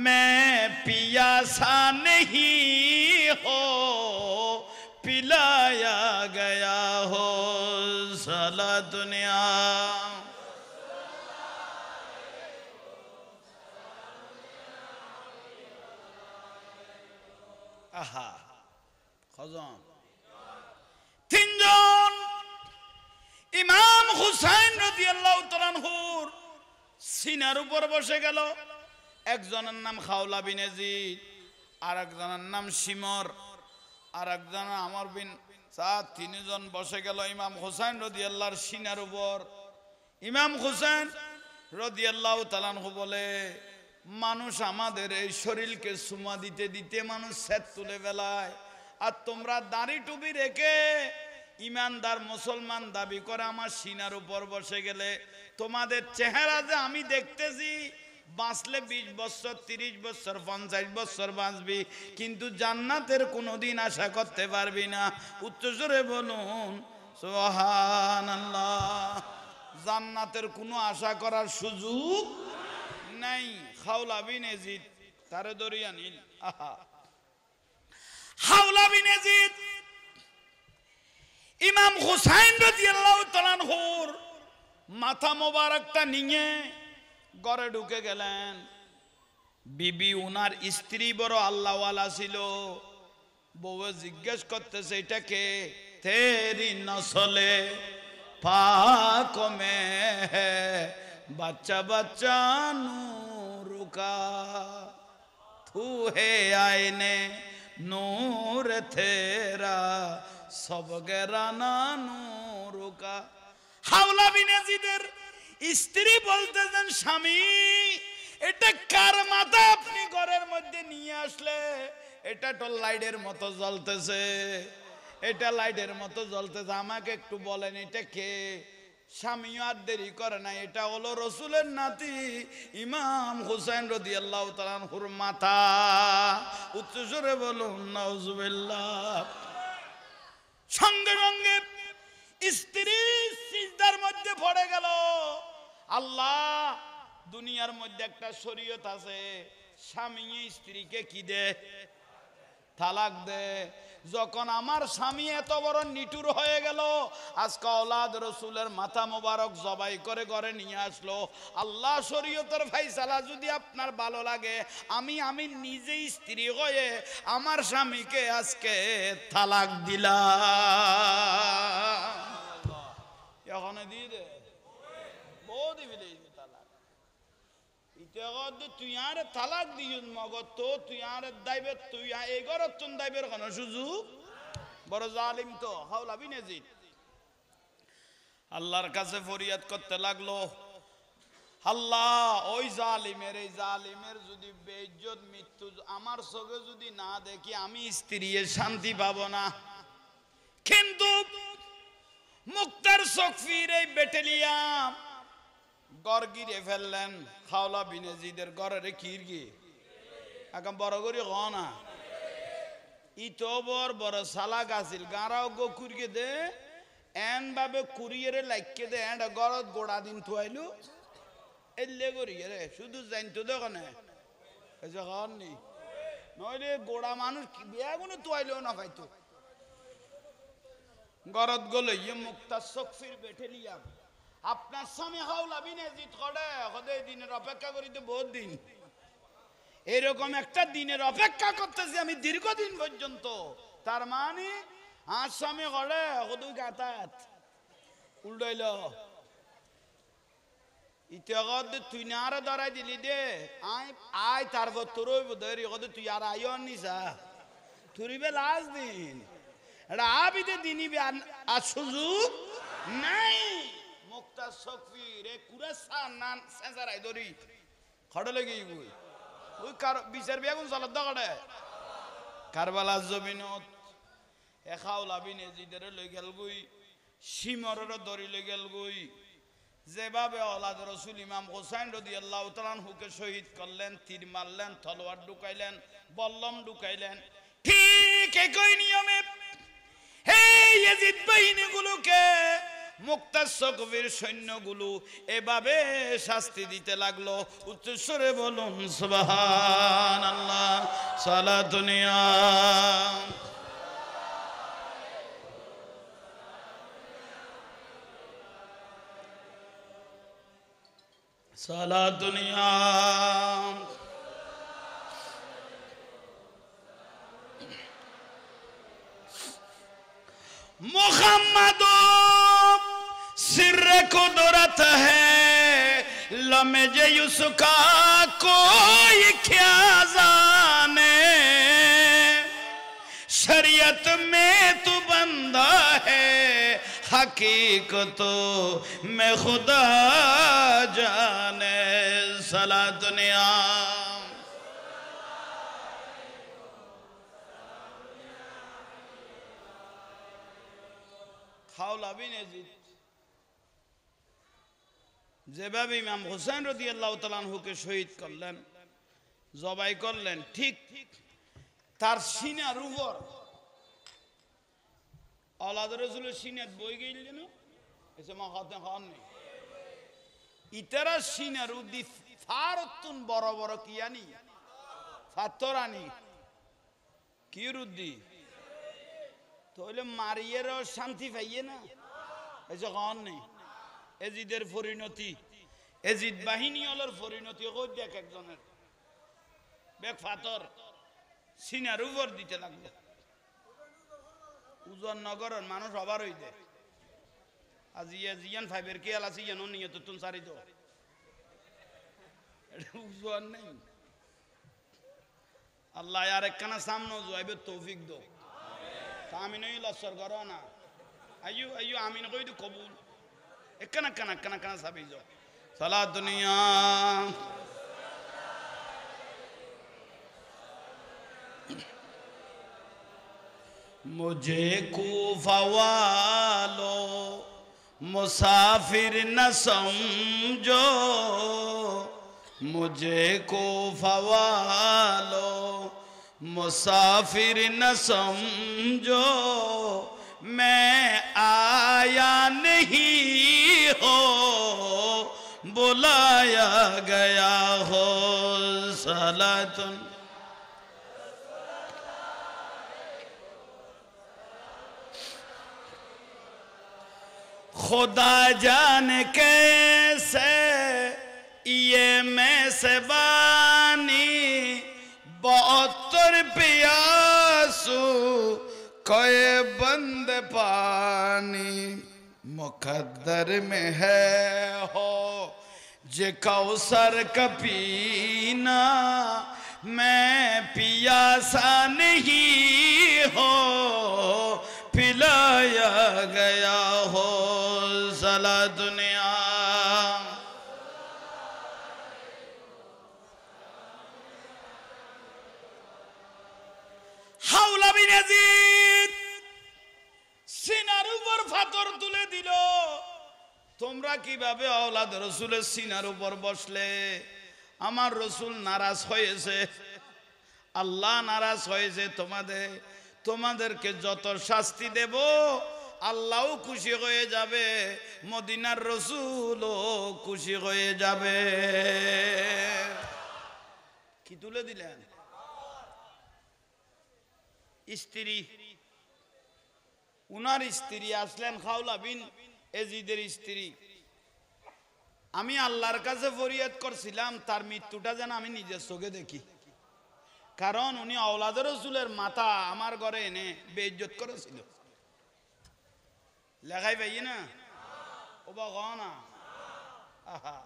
मैं पियासा नहीं हो पिलाया गया हो साला दुनिया। आहा खजन 3 জন ইমাম হুসাইন রাদিয়াল্লাহু তাআলা আনহুর সিনার উপর বসে গেল। একজনের নাম খাওলা বিন ইয়াজিদ, আর একজনের নাম সিমর, আর একজন আমর বিন সাদ। 3 জন বসে গেল ইমাম হুসাইন রাদিয়াল্লাহর সিনার উপর। ইমাম হুসাইন রাদিয়াল্লাহু তাআলা আনহু বলে, মানুষ আমাদের এই শরীরকে সুমা দিতে দিতে মানুষ সেট তুলে বেলায়, আর তোমরা দাড়ি টুপি রেখে ইমানদার মুসলমান দাবি করে আমার সিনার উপর বসে গেলে তোমাদের চেহারা যে আমি দেখতেছি, বাঁচলে 20 বছর 30 বছর 50 বছর বাঁচবি, কিন্তু জান্নাতের কোনোদিন আশা করতে পারবি না। উচ্চস্বরে বলুন সুবহানাল্লাহ। জান্নাতের কোনো আশা করার সুযোগ নাই। খাওলা বিন ইয়াজিদ তারে দরিয়া নীল, আহা খাওলা বিন ইয়াজিদ ইমাম হুসাইন রাদিয়াল্লাহু তাআলা আনহুর মাথা মোবারকটা নিয়ে ঘরে ঢুকে গেলেন। বিবি উনার স্ত্রী বড় আল্লাহওয়ালা ছিল। বউ জিজ্ঞেস করতেছে এটা কে? তেরি নসলে পাক মে বাচ্চা বাচ্চা নূর কা তু হে আয়নে নূর তেরা সব গেরানা নূর কা। হাওলা বিন ইয়াজিদের স্ত্রী বলতেছেন, স্বামী এটা কার মাথা আপনি ঘরের মধ্যে নিয়ে আসলে? এটা তো লাইটের মতো জ্বলতেছে, এটা লাইটের মতো জ্বলতেছে, আমাকে একটু বলেন এটা কে? স্বামীও আর দেরি করে না, এটা হলো রসুলের নাতি ইমাম হুসাইন রাদিয়াল্লাহু তাআলা আনহুর মাথা। উচ্চস্বরে বলুন নাউজুবিল্লাহ। সঙ্গে সঙ্গে স্ত্রী সিজদার মধ্যে পড়ে গেল। আল্লাহ, দুনিয়ার মধ্যে একটা শরীয়ত আছে, স্বামী স্ত্রীকে কি দে? তালাক দে। যখন আমার স্বামী এত বড় নিটুর হয়ে গেল, আজকে আওলাদ রসুলের মাথা মোবারক জবাই করে ঘরে নিয়ে আসলো, আল্লাহ শরীয়তের ফাইসালা যদি আপনার ভালো লাগে, আমি নিজেই স্ত্রী হয়ে আমার স্বামীকে আজকে তালাক দিলাম। এখন দিয়ে দে বউ দিবি তালাক। তুই আর তালাক দিস মগত তো তুই আর দাইবে, তুই এই ঘরত তুন দাইবের কোনো সুযোগ? বড় জালিম তো হাওলা বিন ইয়াজিদ। আল্লাহর কাছে ফরিয়াদ করতে লাগলো, আল্লাহ ওই জালিমের, এই জালিমের যদি বেইজ্জত মৃত্যু আমার চোখে যদি না দেখি, আমি স্ত্রী শান্তি পাবো না। কিন্তু মুক্তার সফির এই বেটেলিয়াম গড় গিরে ফেললেন। খাওলা বিন ইয়াজিদের গড়ের কিরগি এখন বড় করি হ না, ইতো বড় সালাক আছিল, গাঁরাও গো কুরকে দে এন ভাবে কুরিয়ারে লাইকে দে, এন্ড গড়ত গোড়া দিন থুয়াইলু এলে করিয়ে রে, শুধু জানতো দোকানে নি নইলে গোড়া মানুষ বিয়া কোনো তোয়াইলেও না পাইতো। গরত গলে ইয়ে মুক্তার সফির বেটেলিয়াম আপনার স্বামী হাওলা বিন ইয়াজিদ কড়ে দিনের অপেক্ষা করিতে বহুত দিন, এরকম একটা দিনের অপেক্ষা করতেছি আমি দীর্ঘদিন পর্যন্ত। তার মানে আর স্বামী কড়ে কদুই গাতাত উল্টাইল ইতিহাস তুই না আরো ধরাই দিলি দে আয় তারপর তোর ধরি কদ তুই আর আইন নিসা তুরিবে লাস্ট দিন এটা আবিতে দিনিবে আর সুযোগ নাই। মুক্তা সফির এ কুরাসা নান সেজারাই ধরি খড়ে লেগে বই ওই কার বিচার বেগুন চালাত দে কারবালার জমিনত এ খাওলা বিন ইয়াজিদের লই গেল গুই, সিমরের ধরি লই গেল গুই। যেভাবে আওলাদ রসুল ইমাম হুসাইন রাদিয়াল্লাহু তাআলা আনহুকে শহীদ করলেন, তীর মারলেন, তলোয়ার ঢুকাইলেন, বল্লম ঢুকাইলেন, ঠিক একই নিয়মে এই ইয়াজিদ বাহিনীগুলোকে মুক্তার সফির সৈন্যগুলো এভাবে শাস্তি দিতে লাগলো। উচ্চস্বরে বলুন সুবহানাল্লাহ। সালাতুনিয়া সালাতুনিয়া मुहम्मद सिर कुदरत है लम्हे उसका कोई क्या जाने, शरीयत में तू बंदा है हकीकत में खुदा जाने सला दुनिया খাওলা বিন ইয়াজিদ যেভাবে ইমাম হুসাইন রাদিয়াল্লাহু তাআলা আনহুকে শহীদ করলেন জবাই করলেন ঠিক তার সিনার উপর আওলাদ রাসূলের সিনাত বই গেল না এসে মা হাতে খান নেই ইতারা সিনার উদ্দি ফারতুন বড় বড় কিয়ানি ফাতরানি কি রুদ্দি তাহলে মারিয়েরও শান্তি পাইয়ে না এসে খান নেই এজিদের পরিণতি এজিদ বাহিনী হলোর পরিণতি কই দেখ একজনের বেক ফাতর সিনার উপর দিতে লাগলো উজন নগরের মানুষ অবার হই দে আজ জিয়ান ফাইবের কি আল আছে ইয়ান নিয়ে তো তুন সারি দো উজন নেই আল্লাহ আর একখানা সামনে যাইবে তৌফিক দো আমিন এই লসর করো না আইয়ো আইয়ো আমিন কই তো কবুল একখানা কানা কানা কানা সাবি যাও সালাত দুনিয়া मुझे कूफा वालों मुसाफिर न समझो मुझे कूफा वालों मुसाफिर न समझो मैं आया नहीं हो बुलाया गया हो सलातुन खुदा जाने कैसे ये मैं से बानी बहुतर प्यासू कोई बंद पानी मुकद्दर में है हो जे कौसर का पीना मैं पियासा नहीं हो पिलाया गया हो सला दुनिया হাওলা বিন ইয়াজিদ সিনার উপর পাথর তুলে দিল তোমরা কিভাবে আওলাদ রাসূলের সিনার উপর বসলে আমার রাসূল নারাজ হয়েছে আল্লাহ নারাজ হয়েছে তোমাদেরকে যত শাস্তি দেব আল্লাহও খুশি হয়ে যাবে মদিনার রাসূলও খুশি হয়ে যাবে কি তুলে দিলেন স্ত্রী উনার স্ত্রী আসলেন খাওলা বিন ইয়াজিদের স্ত্রী আমি আল্লাহর কাছে ফরিয়াদ করছিলাম তার মৃত্যুটা যেন আমি নিজের চোখে দেখি কারণ উনি আওলাদ রাসূলের মাথা আমার ঘরে এনে বেইজ্জত করেছিল লাগাই পাই না ও বা না আহা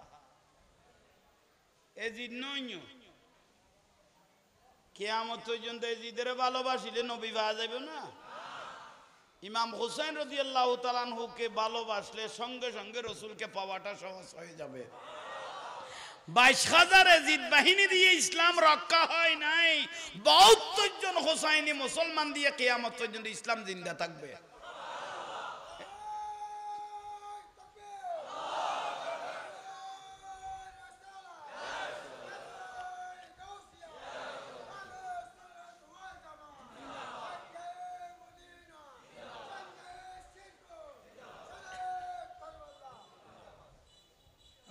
ইয়াজিদ নইও কিয়ামত পর্যন্ত ইয়াজিদের ভালোবাসিলে নবী পাওয়া যাবে না ইমাম হুসাইন রাদিয়াল্লাহু তাআলা আনহুকে ভালোবাসলে সঙ্গে সঙ্গে রাসূলকে পাওয়াটা সহজ হয়ে যাবে 22,000 ইয়াজিদ বাহিনী দিয়ে ইসলাম রক্ষা হয় নাই 72 জন হুসাইনি মুসলমান দিয়ে কিয়ামত পর্যন্ত ইসলাম জিন্দা থাকবে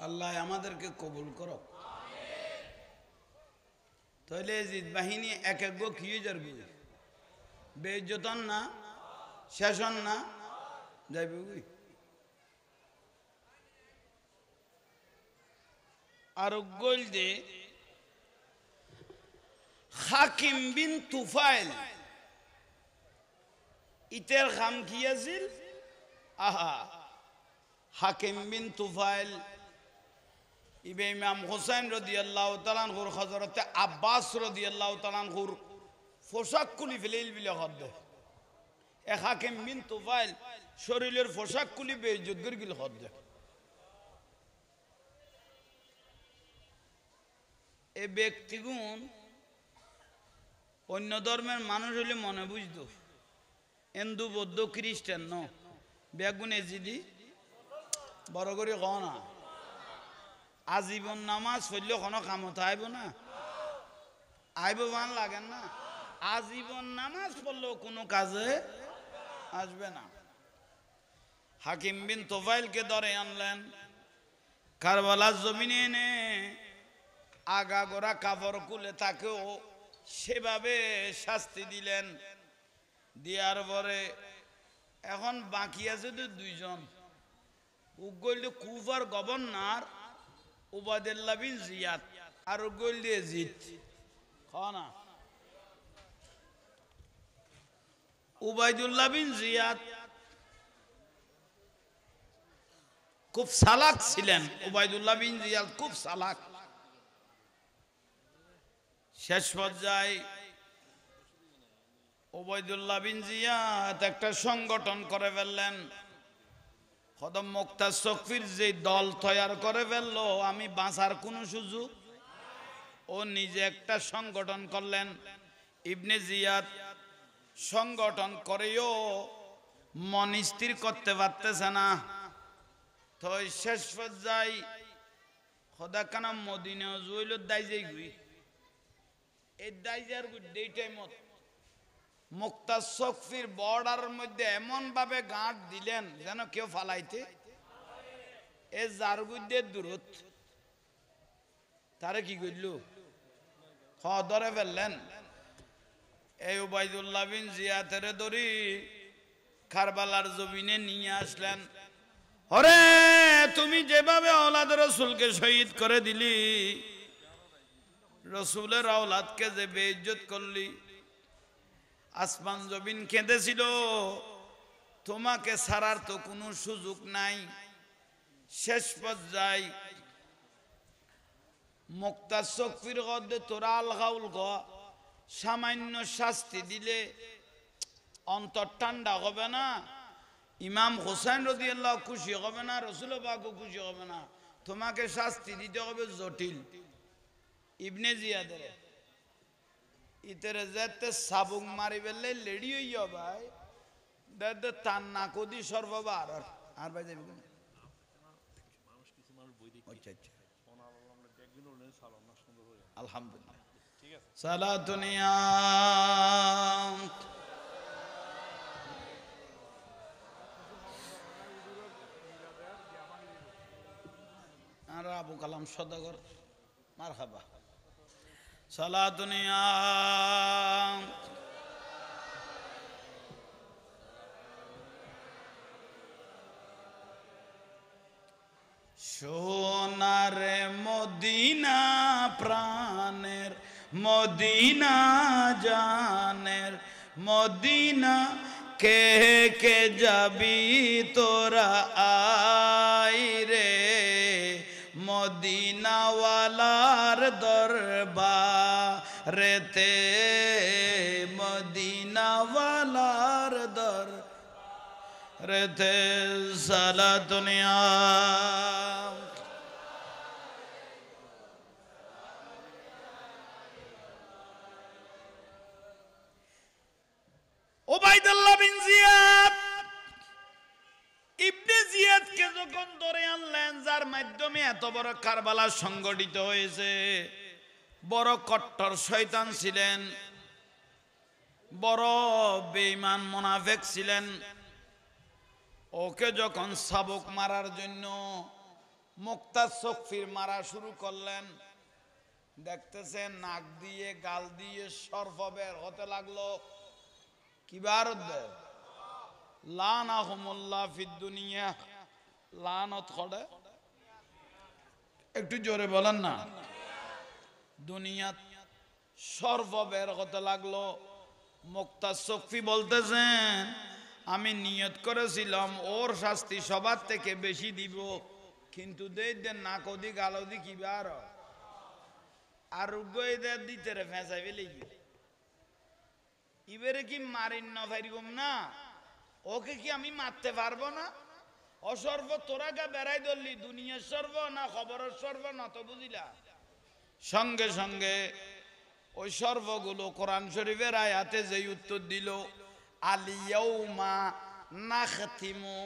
আল্লাহ আমাদেরকে কবুল করো তাহলে ইয়াজিদ বাহিনী এক এক গো কি যাবে বেইজ্জতন না শেষন না যাইবে আর গোল দে হাকিম বিন তুফাইল ইতের খাম কি আছিল আহা হাকিম বিন তুফাইল ইবে ইমাম হুসাইন রাদিয়াল্লাহু তাআলা আনহুর হযরতে আব্বাস রাদিয়াল্লাহু তাআলা আনহুর পোশাক খুলি ফেলেইল বিলে হদ্দে এ হাকিম বিন তুফাইল শরীরের পোশাক খুলি বেইজ্জত করে গিল হদ দেখ এই ব্যক্তিগুণ অন্য ধর্মের মানুষ হলে মনে বুঝতো হিন্দু বৌদ্ধ খ্রিস্টান ন বেগুন এজিদি বড় করে ক না আজীবন নামাজ পড়লে কোনো কামত আইব না আইব ভান লাগেন না আজীবন নামাজ পড়লেও কোনো কাজে আসবে না হাকিম বিন তোফাইলকে ধরে আনলেন কারবালার জমিনে এনে আগাগোড়া কাপড় খুলে তাকেও সেভাবে শাস্তি দিলেন দেওয়ার পরে এখন বাকি আছে তো দুইজন উগল কুফার গভর্নর উবাইদুল্লাহ বিন জিয়াদ আর উগল এজিদ খানা উবাইদুল্লাহ বিন জিয়াদ খুব চালাক ছিলেন উবাইদুল্লাহ বিন জিয়াদ খুব চালাক শেষ পর্যায়ে উবাইদুল্লাহ বিন জিয়াদ একটা সংগঠন করে ফেললেন খদম মুক্তা সফির যে দল তৈরি করে ফেললো আমি বাঁচার কোনো সুযোগ ও নিজে একটা সংগঠন করলেন ইবনে জিয়াদ সংগঠন করেও মন স্থির করতে পারতেছে না তো শেষ পর্যায়ে খোদা কানা মদিনা জুইল দাইজেই গুই এই দাইজার এই টাইমত মুক্তা সফির বর্ডারের মধ্যে এমন ভাবে গাঁট দিলেন যেন কেউ ফালাইতে এ যার গুদ্দের দূরত তারে কি করল ধরে ফেললেন এই উবাইদুল্লাহ বিন জিয়াদের দড়ি কারবালার জমিনে নিয়ে আসলেন হরে তুমি যেভাবে আওলাদ রসুলকে শহীদ করে দিলি রসুলের আওলাদকে যে বেইজ্জত করলি আসমান জমিন কেঁদেছিল তোমাকে ছাড়ার তো কোনো সুযোগ নাই শেষ পর্যায়ে মুক্তা সফির গদ্দে তোরা আল গাউল গ সামান্য শাস্তি দিলে অন্তর ঠান্ডা হবে না ইমাম হোসেন রাদিয়াল্লাহু খুশি হবে না রসুল পাকও খুশি হবে না তোমাকে শাস্তি দিতে হবে জটিল ইবনে জিয়াদের ইতরে যেতে সাবুক মারি বেলে লেডি হইয়া ভাই দাদা তার না কদি সর্ববার আর ভাই যাবি কেন আচ্ছা আচ্ছা আলহামদুলিল্লাহ সালাতুনিয়া আর আবু কালাম সদাগর মারহাবা সালাতুনিয়া সোনার মদিনা প্রাণের মদিনা জানের মদিনা কে কে যাবি তোরা আই রে মদিনাওয়ালার দরবারেতে মদিনাওয়ালার দরবারেতে সালাতুনিয়া উবাইদুল্লাহ বিন জিয়াদ ইবনে জিয়াদকে যখন ধরে আনলেন যার মাধ্যমে এত বড় কারবালা সংগঠিত হয়েছে বড় কট্টর শয়তান ছিলেন বড় বেঈমান মুনাফিক ছিলেন ওকে যখন সাবক মারার জন্য মুক্তা সফির মারা শুরু করলেন দেখতেছেন নাক দিয়ে গাল দিয়ে সর্প বের হতে লাগলো কিবার দেয় লানাহুমুল্লাহ ফিদ দুনিয়া লানত করে একটু জোরে বলেন না দুনিয়াত সর্ব বের হতে লাগলো মুক্তা সফি বলতেছেন আমি নিয়ত করেছিলাম ওর শাস্তি সবার থেকে বেশি দিব কিন্তু দেন না কদি গালদি কিবার আর রুগদের দিতে রে ফেঁসাই ফেলে এবারে কি মারিন না ফাইরকম না ওকে কি আমি মারতে পারবো না? অসর্ব তোরা গা বেড়াই ধরলি, দুনিয়ার সর্ব না খবরের সর্ব না তো বুঝিলা। সঙ্গে সঙ্গে ওই সর্বগুলো কোরআন শরীফের আয়াতে যেই উত্তর দিল, আলিয়াউমা নাখতিমু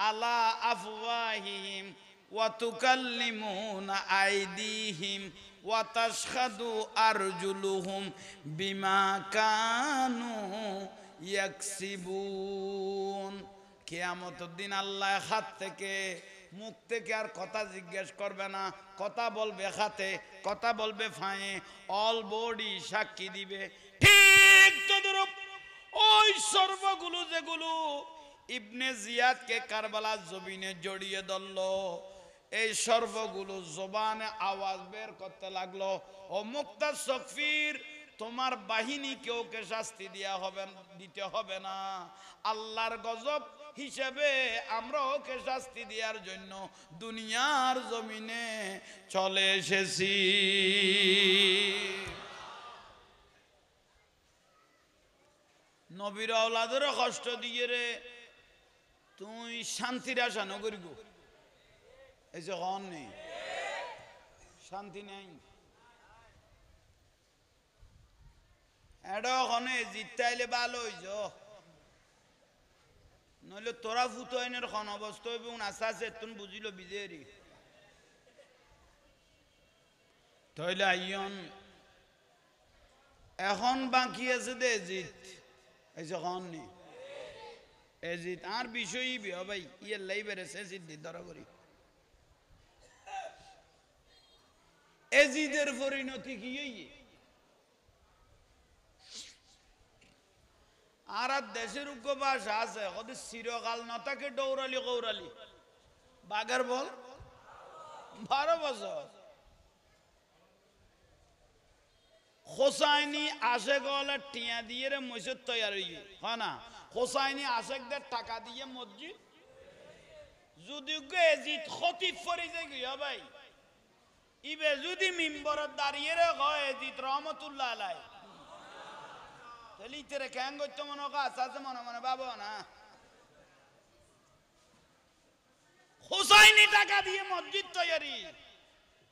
আলা আফওয়াহিহিম ওয়া তুকাল্লিমুনা আইদিহিম ওয়া তাশহাদু আরজুলুহুম বিমা কানু ইয়াকসিবুন। কিয়ামতের দিন আল্লাহ হাত থেকে মুখ থেকে আর কথা জিজ্ঞেস করবে না, কথা বলবে হাতে, কথা বলবে ফায়ে, অল বডি সাক্ষী দিবে। ঠিক তদ্রূপ ওই সর্বগুলো যেগুলো ইবনে জিয়াদকে কারবালার জমিনে জড়িয়ে ধরল, এই সর্বগুলো জবানে আওয়াজ বের করতে লাগলো, ও মুক্তা সফির, তোমার বাহিনীকে ওকে শাস্তি দিতে হবে না, আল্লাহর গজব হিসেবে আমরা ওকে শাস্তি দেওয়ার জন্য দুনিয়ার জমিনে চলে এসেছি। নবীর আওলাদেরও কষ্ট দিয়ে রে তুই শান্তির আশা নগরী গো, এই যে হন নেই শান্তি নেই। এটা ওখানে জিতাইলে ভালো হইছ, নইলে তোরা ফুতাইনের খন অবস্থা হইব আশা আছে তুমি বুঝিল বিজেরি তাইলে আইয়ন। এখন বাকি আছে দে এজিত, এই যে হন নেই এজিত আর বিষয়ই বিয়া ভাই ইয়ে লাই বেড়েছে সিদ্ধি ধরা করি। এজিদের পরিণতি কি আর দেশের উপবাস আছে, ওদের চিরকাল নতাকে দৌড়ালি কৌরালি বাঘের বল 12 বছর হোসাইনি আশেক টিয়া দিয়ে রে মসজিদ তৈরি হয় না, হোসাইনি আশেকদের টাকা দিয়ে মসজিদ। যদি এজিদ খতিব ফরি যে গিয়া ভাই ইবে যদি মিম্বরত দাঁড়িয়ে রে হয় এজিদ রহমতুল্লাহ আলাই, তাহলে ইতেরে কেন করতে মনে আছে মনে মনে ভাবো না। হুসাইনি টাকা দিয়ে মসজিদ তৈরি,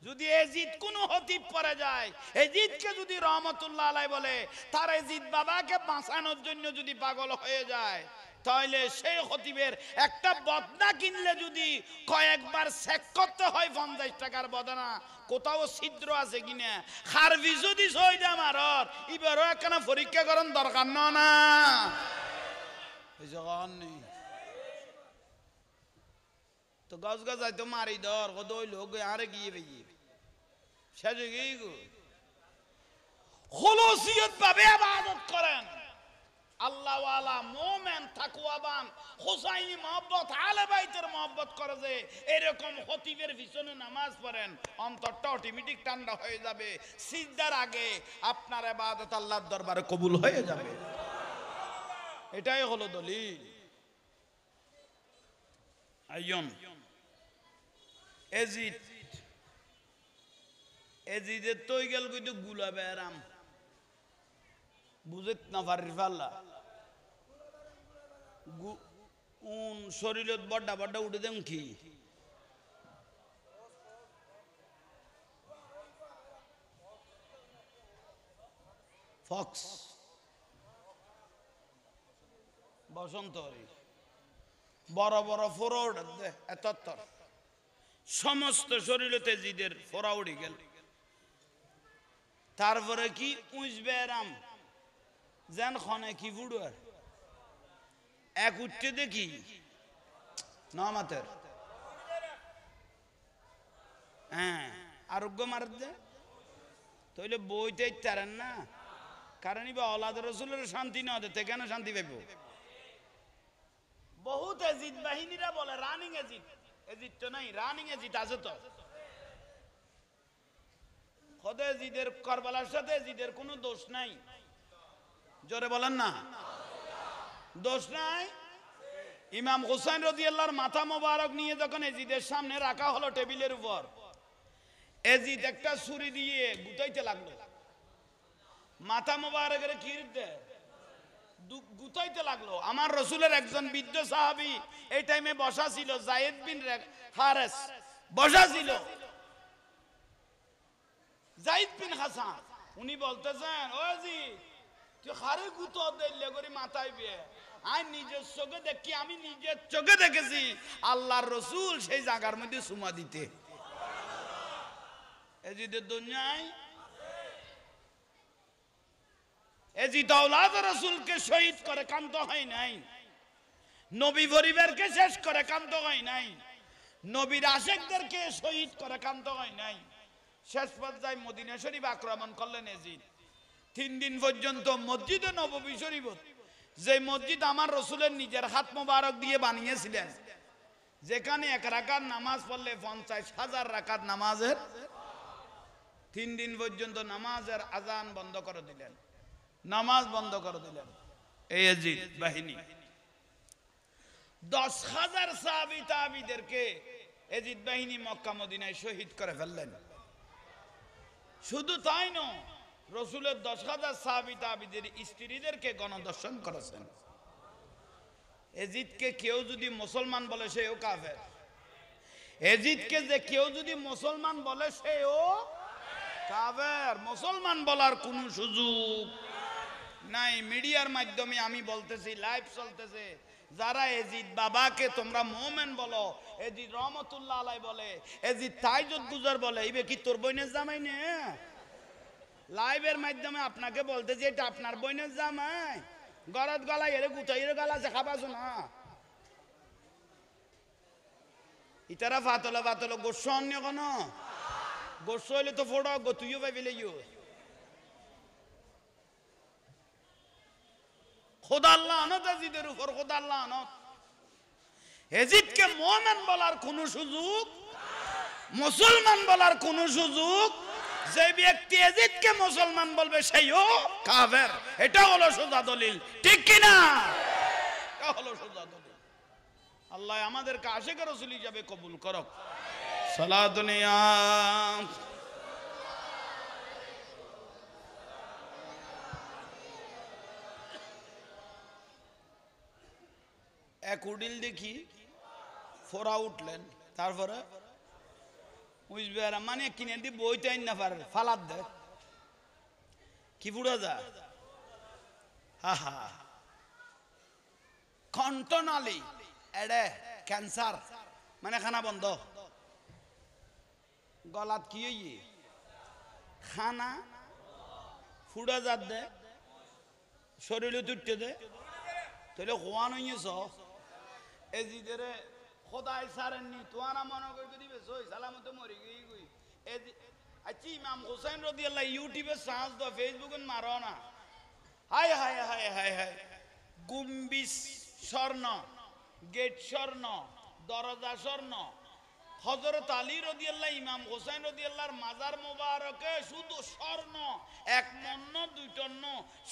যদি এজিদ কোন খতিব পড়ে যায়, এজিদকে যদি রহমতুল্লাহ আলাই বলে, তার এজিদ বাবাকে বাঁচানোর জন্য যদি পাগল হয়ে যায়, তাহলে সেই খতিবের একটা বদনা কিনলে যদি কয়েকবার চেক করতে হয় 50 টাকার বদনা কোথাও ছিদ্র আছে কিনা, খারবি যদি সইদা মারর এবারও একখানা পরীক্ষা করার দরকার না। এই জগন নেই তো গজ গজ তো মারি ধর কত ওই লোক আরে গিয়ে বেরিয়ে সেজে গিয়ে গো খুলুসিয়ত ভাবে ইবাদত করেন, আল্লাহওয়ালা মোমেন তাকওয়াবান হুসাইনি মহব্বত আলে বাইতের মহব্বত করে যে এরকম খতিবের পিছনে নামাজ পড়েন, অন্তরটা অটোমেটিক ঠান্ডা হয়ে যাবে, সিজদার আগে আপনার ইবাদত আল্লাহর দরবারে কবুল হয়ে যাবে। এটাই হলো দলিল। আইয়ন এজিদের তৈ গেল কিন্তু গুলাবে আরাম বুঝেত না পারি পাল্লা শরীরত বড্ডা বড্ডা উঠে দেন কি ফক্স বসন্ত বড় বড় ফোড়া উঠে এত সমস্ত শরীরতে জিদের ফোড়া উঠে গেল। তারপরে কি উঁচবে আরাম যেন খনে কি ফুড়ুয়ার এক উঠতে দেখি নমাতের হ্যাঁ আরোগ্য মার দে তইলে বইতে তারেন না, কারণ ইবা আওলাদ রাসূলের শান্তি না দিতে কেন শান্তি পাইব। বহুত এজিদ বাহিনীরা বলে রানিং এজিদ, এজিদ তো নাই রানিং এজিদ আছে তো। খোদা এজিদের কারবালার সাথে এজিদের কোনো দোষ নাই, জোরে বলেন না দোষ নাই। ইমাম হুসাইন রাদিয়াল্লাহর মাথা মোবারক নিয়ে যখন এজিদের সামনে রাখা হলো টেবিলের উপর, এজিদ একটা ছুরি দিয়ে গুতাইতে লাগলো, মাথা মোবারকের কি গুতাইতে লাগলো। আমার রসুলের একজন বৃদ্ধ সাহাবী এই টাইমে বসা ছিল, যায়েদ বিন হারেস বসা ছিল। যায়েদ বিন হাসান উনি বলতেছেন, ও জি তুই হারে গুতো দিলে করে মাথায় বিয়ে। আমি নিজের চোখে দেখি, আমি নিজের চোখে দেখেছি আল্লাহর রসুল সেই জায়গার মধ্যে সুমা দিতে। এজিদের দুনিয়ায় এজিদ আওলাদ রাসূলকে শহীদ করে কান্ত হয় নাই, নবী পরিবারকে শেষ করে কান্ত হয় নাই, নবীর আশিকদেরকে শহীদ করে কান্ত হয় নাই। শেষ পর্যায়ে মদিনা শরীফ আক্রমণ করলেন এজিদ। 3 দিন পর্যন্ত মসজিদে নববী শরীফ, যে মসজিদ আমার রসুলের নিজের হাত মোবারক দিয়ে বানিয়েছিলেন, যেখানে 1 রাকাত নামাজ পড়লে 50,000 রাকাত নামাজের, 3 দিন পর্যন্ত নামাজের আজান বন্ধ করে দিলেন, নামাজ বন্ধ করে দিলেন এই এজিদ বাহিনী। 10,000 সাহাবী তাবিদেরকে এজিদ বাহিনী মক্কা মদিনায় শহীদ করে ফেললেন। শুধু তাই নয়, রসুলের 10,000 সাহাবী তাবিদের স্ত্রীদেরকে গণধর্ষণ করেছেন। এজিদকে কেউ যদি মুসলমান বলে সেও কাফের। এজিদকে যে কেউ যদি মুসলমান বলে সেও কাফের। মুসলমান বলার কোনো সুযোগ নাই। মিডিয়ার মাধ্যমে আমি বলতেছি, লাইভ চলতেছে, যারা এজিদ বাবাকে তোমরা মোমেন বলো, এজিদ রহমতুল্লাহ আলাই বলে, এজিদ তাইজুদ গুজার বলে, ইবে কি তোর বইনের জামাই নে? লাইভের মাধ্যমে আপনাকে বলতেছি এটা আপনার বইনের জামাই। গরদ গলায় এরে গুতাই এর গলা আছে, খাবাছো না? ইতারা ফাতলো ফাতলো গোস্ব অন্য কোন গোস্ব হইলে তো ফোড়ো গো, তুইও পাইলে খোদা আল্লাহ আনত এজিদের উপর, খোদা আল্লাহ আনত। এজিদকে মুমিন বলার কোন সুযোগ, মুসলমান বলার কোন সুযোগ। যে ব্যক্তি এজিদকে মুসলমান বলবে সেইও কাফের। এটা হলো সোজা দলিল, ঠিক কি না? এটা হলো সোজা দলিল। আল্লাহ আমাদেরকে আশিক রাসূল হিসাবে কবুল করুক। সালাতুন ইয়া এক উডিল দেখি ফোরা উঠলেন, তারপরে মানে কিনে দি বইতে না পারে ফালাদ দেয় কি ফুড়া যা হা হা কণ্ঠনালী এডে ক্যান্সার, মানে খানা বন্ধ, গলাত কি হইয়ে খানা ফুড়া যাত দে, শরীরে তুটতে দে, তাহলে হওয়ান হইয়েছ। এজিদের খোদাই সারেননি, তোয়ারা মনে করে দিবে সই সালামতে মরি গই গই। আচ্ছা ইমাম হোসেন রাদিয়াল্লাহু ইউটিউবে সার্চ দাও, ফেসবুকে মারো না। হায় হায় হায় হায় হায়, গুম্বিস স্বর্ণ, গেট স্বর্ণ, দরজা স্বর্ণ। হযরত আলী রাদিয়াল্লাহু ইমাম হোসেন রাদিয়াল্লাহর মাজার মোবারকে শুধু স্বর্ণ, 1 মণ 2 টন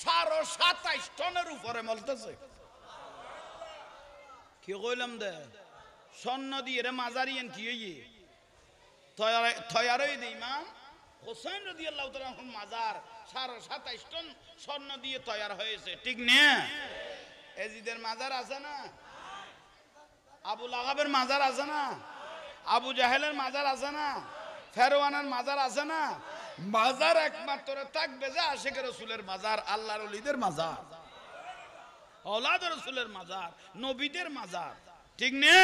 27.5 টনের উপরে মলতেছে। কি কইলাম দে স্বর্ণ দিয়ে রে মাজারিয়েন কি হইয়ে তৈয়ার হয়ে দে ইমাম হোসেন রাদিয়াল্লাহু তাআলা মাজার 27.5 টন স্বর্ণ দিয়ে তৈয়ার হয়েছে, ঠিক না? এজিদের মাজার আছে না, আবু লাহাবের মাজার আছে না, আবু জাহেলের মাজার আছে না, ফেরওয়ানের মাজার আছে না। মাজার একমাত্র থাকবে যে আশিক রাসূলের মাজার, আল্লাহর ওলিদের মাজার, আওলাদ রাসূলের মাজার, নবীদের মাজার, ঠিক না?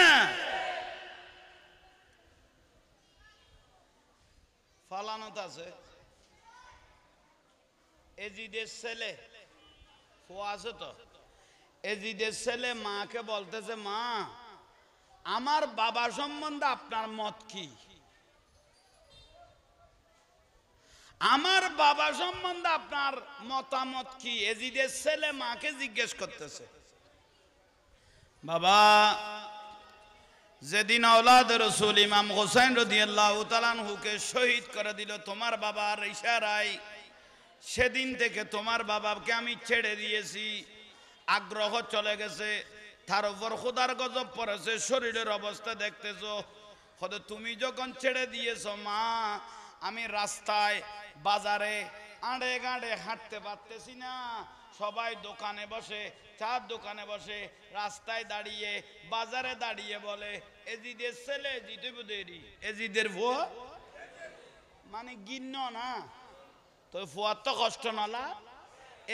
ফালানত আছে এজিদের ছেলে আছে তো, এজিদের ছেলে মাকে বলতেছে, মা আমার বাবা সম্বন্ধে আপনার মত কি? আমার বাবা সম্বন্ধে আপনার মতামত কি? এজিদের ছেলে মাকে জিজ্ঞেস করতেছে। বাবা, যেদিন আওলাদ রাসূল ইমাম হোসেন রাদিয়াল্লাহু তাআলা আনহুকে শহীদ করে দিল তোমার বাবার ইশারায়, সেদিন থেকে তোমার বাবাকে আমি ছেড়ে দিয়েছি। আগ্রহ চলে গেছে, তার উপর খোদার গজব পড়েছে, শরীরের অবস্থা দেখতেছো। তুমি যখন ছেড়ে দিয়েছো মা, আমি রাস্তায় বাজারে আড়ে গাড়ে হাঁটতে পারতেছি না, সবাই দোকানে বসে, চার দোকানে বসে, রাস্তায় দাঁড়িয়ে, বাজারে দাঁড়িয়ে বলে এজিদের ছেলে এজিদ দেরি, এজিদের ভুয়া মানে গিন্ন না তো, ফুয়ার তো কষ্ট নালা,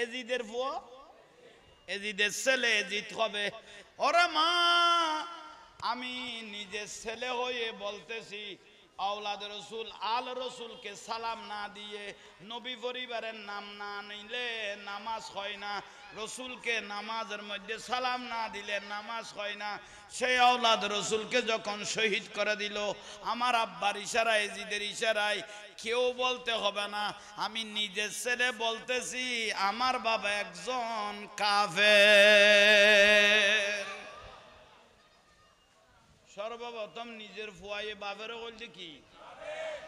এজিদের ভুয়া, এজিদের ছেলে এজিদ হবে। ওরে মা, আমি নিজের ছেলে হয়ে বলতেছি, আওলাদ রসুল আল রসুলকে সালাম না দিয়ে, নবী পরিবারের নাম না নিলে নামাজ হয় না, রসুলকে নামাজের মধ্যে সালাম না দিলে নামাজ হয় না। সেই আওলাদ রসুলকে যখন শহীদ করে দিল আমার আব্বার ইশারায়, এজিদের ইশারায়, কেউ বলতে হবে না, আমি নিজের ছেলে বলতেছি আমার বাবা একজন কাফের। সর্বপ্রথম নিজের ফুয়াইয়ে বাপেরও বলছে কি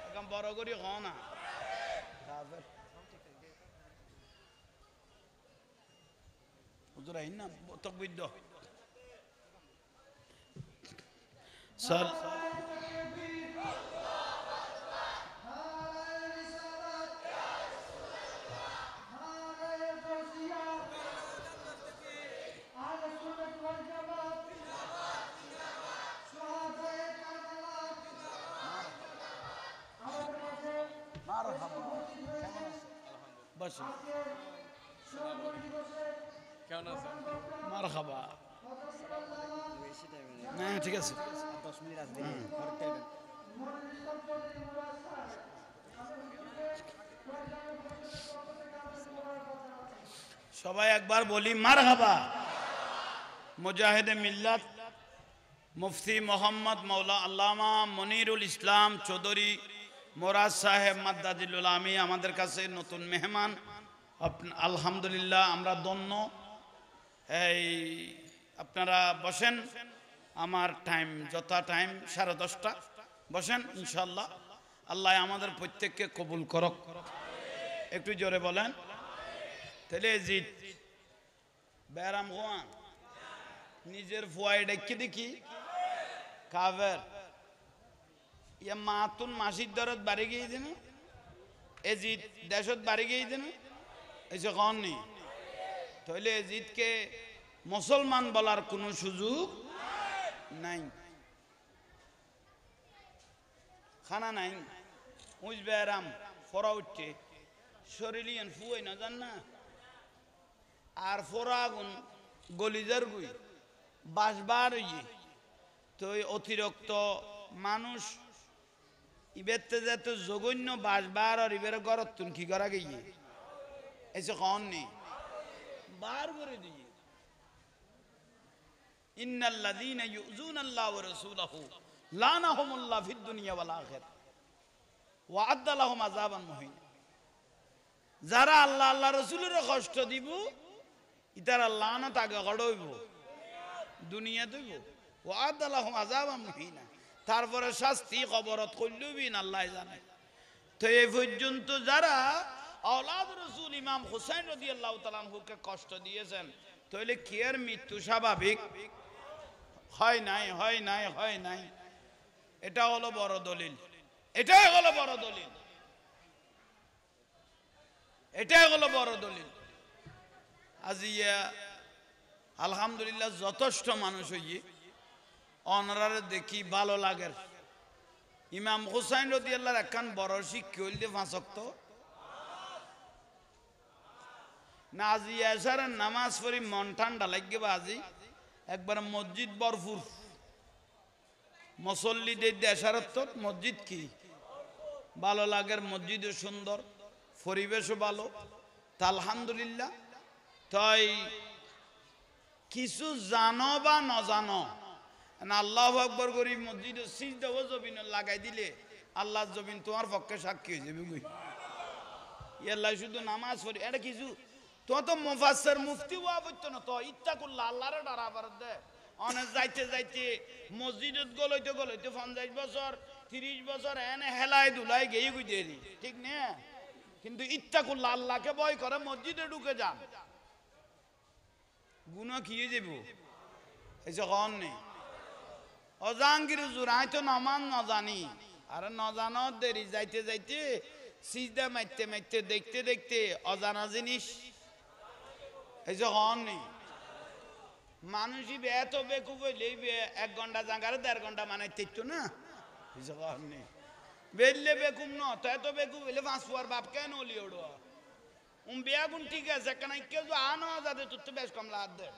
এখন বড় করি হ না হুজুর আইন না তকবির দাও। স্যার বসে কেমন আছেন? মারহাবা। হ্যাঁ ঠিক আছে, 10 মিনিট আসবে। সবাই একবার বলি মারহাবা। মুজাহিদে মিল্লাত মুফতি মোহাম্মদ মৌলা আল্লামা মনিরুল ইসলাম চৌধুরী মোরাদ সাহেব মাদ্দাজিলুল আমি আমাদের কাছে নতুন মেহমান। আলহামদুলিল্লাহ আমরা ধন্য। এই আপনারা বসেন, আমার টাইম যথা টাইম 10:30 বসেন ইনশাল্লাহ। আল্লাহ আমাদের প্রত্যেককে কবুল করক। একটু জোরে বলেন তাহলে। জিত বেরাম হওয়ান নিজের ফুয়াই ডেকে দেখি কাফের, ইয়া মাতুন মাসির দরদ বাড়ি গিয়ে দিন, এজিদ দেশত বাড়ি গিয়ে দিন, এসে কন নি তাহলে এজিদকে মুসলমান বলার কোনো সুযোগ নাই, খানা নাই। উজ বেরাম ফরা উঠছে শরীলিয়ান ফুয়াই না জান না, আর ফরা আগুন গলিজার গুই বাসবার ইয়ে তো অতিরিক্ত মানুষ ইবেতে যেত জঘন্য বাসবার আর ইবের গরত তুন কি করা গিয়ে এসে কন নেই বার করে দিয়ে। ইন্নাল্লাযীনা ইউযুনাল্লাহ ওয়া রাসূলাহু লানাহুমুল্লাহ ফিদ দুনিয়া ওয়াল আখিরা ওয়া আ'আদ্দা লাহুম আযাবান মুহিন। যারা আল্লাহ আল্লাহ রাসূলের কষ্ট দিব ইতার লানত আগে গড়ইব দুনিয়া দইব, ওয়া আ'আদ্দা লাহুম আযাবান মুহিন, তারপরে শাস্তি কবরত কইলবিন আল্লাহ জানে। তো এই পর্যন্ত যারা আওলাদ রাসূল ইমাম হুসাইন রাদিয়াল্লাহু তাআলা আনহুকে কষ্ট দিয়েছেন, তাহলে কি এর মৃত্যু স্বাভাবিক হয় নাই? হয় নাই, হয় নাই। এটা হলো বড় দলিল, এটাই হলো বড় দলিল, এটাই হলো বড় দলিল। আজিয়া আলহামদুলিল্লাহ যথেষ্ট মানুষ হইয়ে অনারে দেখি ভালো লাগে। ইমাম হুসাইন রাদিয়াল্লাহু একখান বড় শিক্ষা হইলে 5 ওয়াক্ত না, আজি এশারের নামাজ পড়ি মন ঠান্ডা লাগবে। আজি একবার মসজিদ ভরপুর মুসল্লি এশারের তো মসজিদ কি ভালো লাগে, মসজিদও সুন্দর, পরিবেশও ভালো। তা আলহামদুলিল্লাহ। তাই কিছু জানো বা ন জানো না, আল্লাহু আকবার করি মসজিদে সিজদা ও জবিন লাগাই দিলে আল্লাহর জবিন তোমার পক্ষে সাক্ষী হয়ে যাবে। বুঝি ইয়াল্লাহ শুধু নামাজ পড়ি এটা কিছু তো তো মুফাসসির মুফতি ওয়া বলতো না, তো ইত্তাকুল্লাহ আল্লাহরে ডরাবার দে। অনেক যাইতে যাইতে মসজিদত গলইতে গলইতে 50 বছর 30 বছর এনে হেলাই দুলাই গেই গুইদেরি ঠিক না, কিন্তু ইত্তাকুল্লাহ আল্লাহকে ভয় করে মসজিদে ঢুকে যান, গুনাহ কি হয়ে যাব? এই যে কন নেই অজাঙ্গির হুজুর আই তো নামান ন জানি, আরে ন জানো দেরি যাইতে যাইতে সিজদা মারতে মারতে দেখতে দেখতে অজানা জিনিস এই যে হন নেই মানুষই এত বেকুব হইলে 1 ঘন্টা জাগারে 1.5 ঘন্টা মানাইতে ইচ্ছু না এই যে হন নেই বেললে বেকুম ন তো এত বেকুব হইলে 5 ফুয়ার বাপ কেন হলি ওড়ো বেগুন ঠিক আছে কেন কেউ আনো যাতে তোর তো বেশ কম লাভ দেয়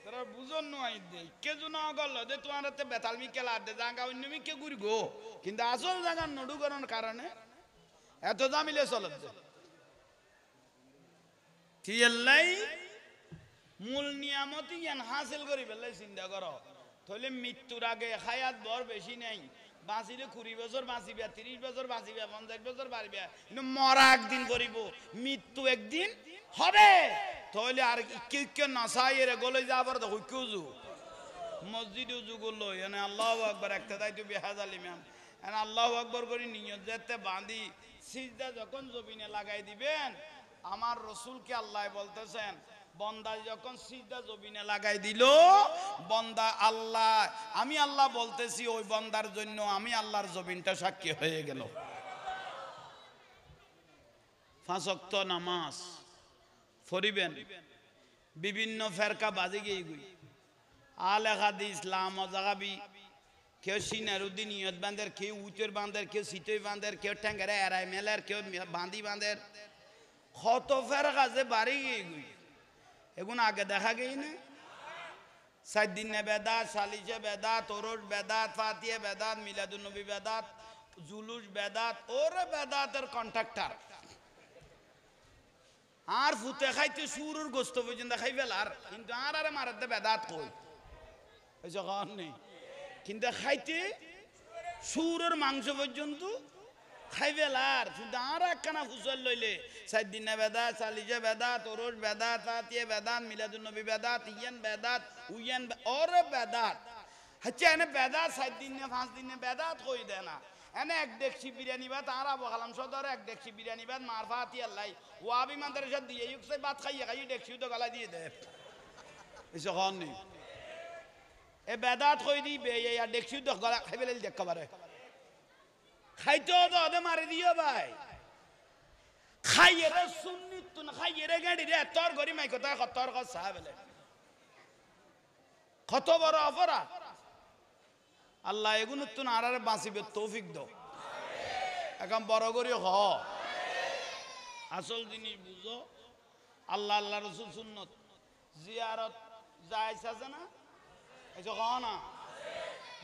তোরা বুঝন নয় দে কেজু না গল দে তোমার হাতে বেতাল মিকে লাভ দে জাগা অন্য মিকে ঘুরি গো কিন্তু আসল জায়গা নডু করার কারণে এত দামিলে চলে ঠিয়াল্লাই মূল নিয়ামত ইয়ান হাসিল করি বেলাই চিন্তা করো তাহলে মৃত্যুর আগে হায়াত বর বেশি নেই বাঁচিলে 20 বছর বাঁচিবে 30 বছর বাঁচিবে 50 বছর বাড়িবে কিন্তু মরা একদিন করিব মৃত্যু একদিন হবে তাহলে আর কেউ কেউ নশাই এর গলে যাবার দেখো কেউ যু মসজিদে উজু করলো এনে আল্লাহু আকবার একটা দায়িত্ব বেহাজ আলিমাম এনে আল্লাহু আকবার করে নিয়ত যেতে বাঁধি সিজদা যখন জমিনে লাগাই দিবেন আমার রসুলকে আল্লাহ বলতেছেন বন্দা যখন সিজদা জমিনে লাগাই দিল বন্দা আল্লাহ আমি আল্লাহ বলতেছি ওই বন্দার জন্য আমি আল্লাহর জমিনটা সাক্ষী হয়ে গেল 5 ওয়াক্ত নামাজ পড়িবেন বিভিন্ন ফেরকা বাজে গিয়ে গুই আলে হাদিস ইসলাম জাগাবি কেউ সিনারুদ্দিন নিয়ত বাঁধের কেউ উচের বাঁধের কেউ সিতই বাঁধের কেউ ট্যাঙ্গারে এরাই মেলের কেউ বাঁধি বাঁধের কত ফেরকা যে বাড়ি গিয়ে গুই এগুলো আগে দেখা গেই না 7 দিনে বেদাত সালিশে বেদাত ওরস বেদাত ফাতিয়ে বেদাত মিলাদুন নবী বেদাত জুলুস বেদাত ওরে বেদাতের কন্ট্রাক্টর আর ফুতে খাইতে সুরের গোস্ত পর্যন্ত খাই ফেলার কিন্তু আর আরে মারাতে বেদাত কই এই যখন নেই কিন্তু খাইতে সুরের মাংস পর্যন্ত খাই ফেলার কিন্তু আর একখানা ফুসল লইলে 7 দিনে বেদাত সালিশে বেদাত ওরস বেদাত ফাতিয়ে বেদাত মিলাদুন নবী বেদাত ইয়ান বেদাত উয়ান ওরে বেদাত হচ্ছে এনে বেদাত 7 দিনে 5 দিনে বেদাত কই দেয় না এনে 1 ডেকচি বিরিয়ানি ভাত আর আবু কালাম সদর 1 ডেকচি বিরিয়ানি ভাত মারফাতি আল্লাহ ওয়াবি মাদ্রাসা দিয়ে ইউকসে ভাত খাইয়ে খাইয়ে ডেকচি তো গলা দিয়ে দেয় এসে হন নেই এ বেদাত কই দিবে এই ডেকচি তো গলা খাইবে লে দেখ কবারে খাইতে তো ওদে মারি দিও ভাই খাইয়ে রে সুন্নিত তুন খাইয়ে রে গাড়ি রে তোর গরি মাই কথা তোর কথা সাহেবলে কত বড় অপরাধ আল্লাহ এগুলো তুন আরারে বাঁচিবে তৌফিক দাও এখন বড় করি হ আসল জিনিস বুঝো আল্লাহ আল্লাহ রসুল সুন্নত জিয়ারত যাইছ আছে না এসে কহ না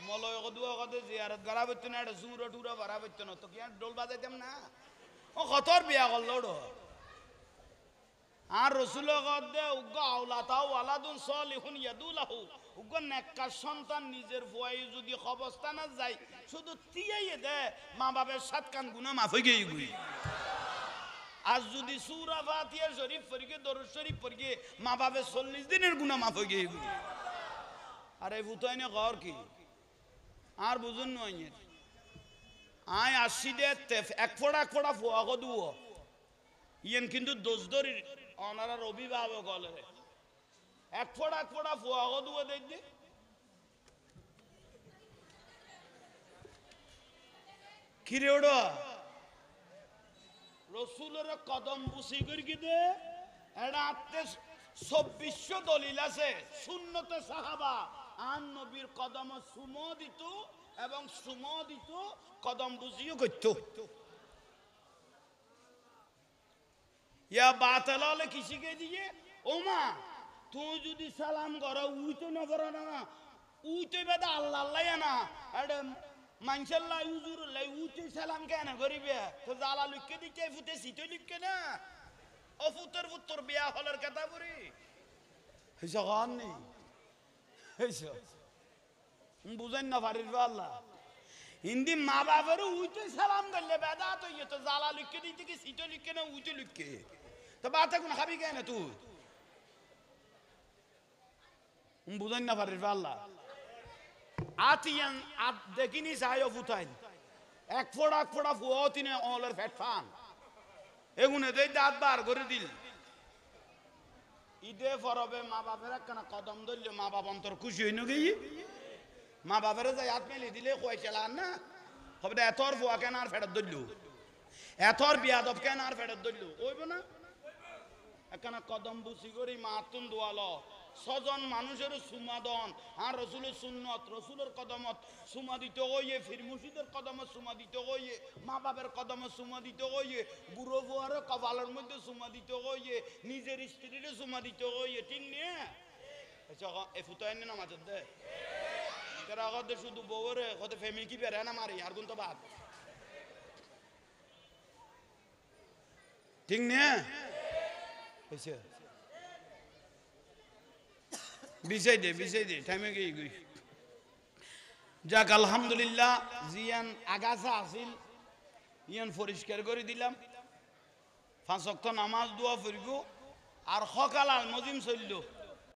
মলয় কদুয়া কদে জিয়ারত গড়া বইতো না এটা জুরা টুরা ভরা বইতো না তো কি ডোল বাজাইতাম না ও কতর বিয়া করলো আর রসুল কদে উগ্গ আওলাতাও ওয়ালাদুন সলিহুন ইয়াদুলাহু উগ্গ নেককার সন্তান নিজের ভুয়াই যদি অবস্থানে যায় শুধু তিয়াই দে মা বাবার 7 কান গুনাহ মাফ হয়ে গই গুই আজ যদি সূরা ফাতিহা শরীফ পড়িকে দরুদ শরীফ পড়িকে মা বাবার 40 দিনের গুনাহ মাফ হয়ে গই গুই আরে ভুতাইনে ঘর কি আর বুঝুন নয় আয় আসি দে এক ফোড়া ফুয়া কদুও ইয়েন কিন্তু দোষ ধরি অনারার অভিভাবক হলে এক ফোড়া ফুয়া কদুও দেখি কিরে ওড়ো রসুলের কদম বুসি করি কি দে এটা 2400 দলিল আছে সুন্নতে সাহাবা আন নবীর কদম সুমোদিত এবং সুমোদিত কদম বুঝিও করতো ইয়া বাতাল হলে কৃষিকে দিয়ে ও মা তুই যদি সালাম করো উইতো না করো না উইতো বেদা আল্লাহ আল্লাহ না এটা মানসাল্লাহ উজুরুল্লাহ উইতো সালাম কেন করিবে তো জ্বালা লিখকে দিকে ফুটে সিটো লিখকে না ও ফুতর ফুতর বিয়া হলের কথা বলি হইছে গান নেই হইছে বুঝেন না পারিস আল্লাহ হিন্দি মা বাবার উইতো সালাম করলে বেদা তো ইয়ে তো জ্বালা লিখকে দিতে কি সিটো লিখকে না উইতো লিখকে তো বাতে কোন খাবি কেন তুই বুঝেন না পারিস আল্লাহ আতিয়ান আত দেখিনি চাইও ফুটাইন এক ফোড়া ফুয়াও তিনে অলের ফ্যাট ফান এগুনে দেই দাঁত বার করে দিল ঈদে ফরবে মা বাপের একখানা কদম ধরলে মা বাপ অন্তর খুশি হইন গিয়ে মা বাপের যাই হাত মেলে দিলে কয় চালান না হবে এতর ফুয়া কেন আর ফেরত ধরল এতর বিয়াদব কেন আর ফেরত ধরল ওইব না এখানে কদম বুসি করি মাতুন দোয়ালো ছজন মানুষের সুমাদন আর রসুলের সুন্নত রসুলের কদমত সুমা দিতে হইয়ে ফির মুর্শিদের কদমত সুমা দিতে হইয়ে মা বাবার কদমত সুমা দিতে হইয়ে বুড়ো বুয়ারে কপালের মধ্যে সুমা দিতে হইয়ে নিজের স্ত্রীরে সুমা দিতে হইয়ে ঠিক নিয়ে এ ফুতায় না মাঝে দে আগতে শুধু বউরে হতে ফ্যামিলি কি বেড়ে না মারি আর গুণ তো বাদ ঠিক নিয়ে বিষয় দে টাইমে গিয়ে গই যাক আলহামদুলিল্লাহ জিয়ান আগাছা আসিল ইয়ান পরিষ্কার করে দিলাম 5 ওয়াক্ত নামাজ দোয়া পড়ব আর সকাল আল মজিম চলল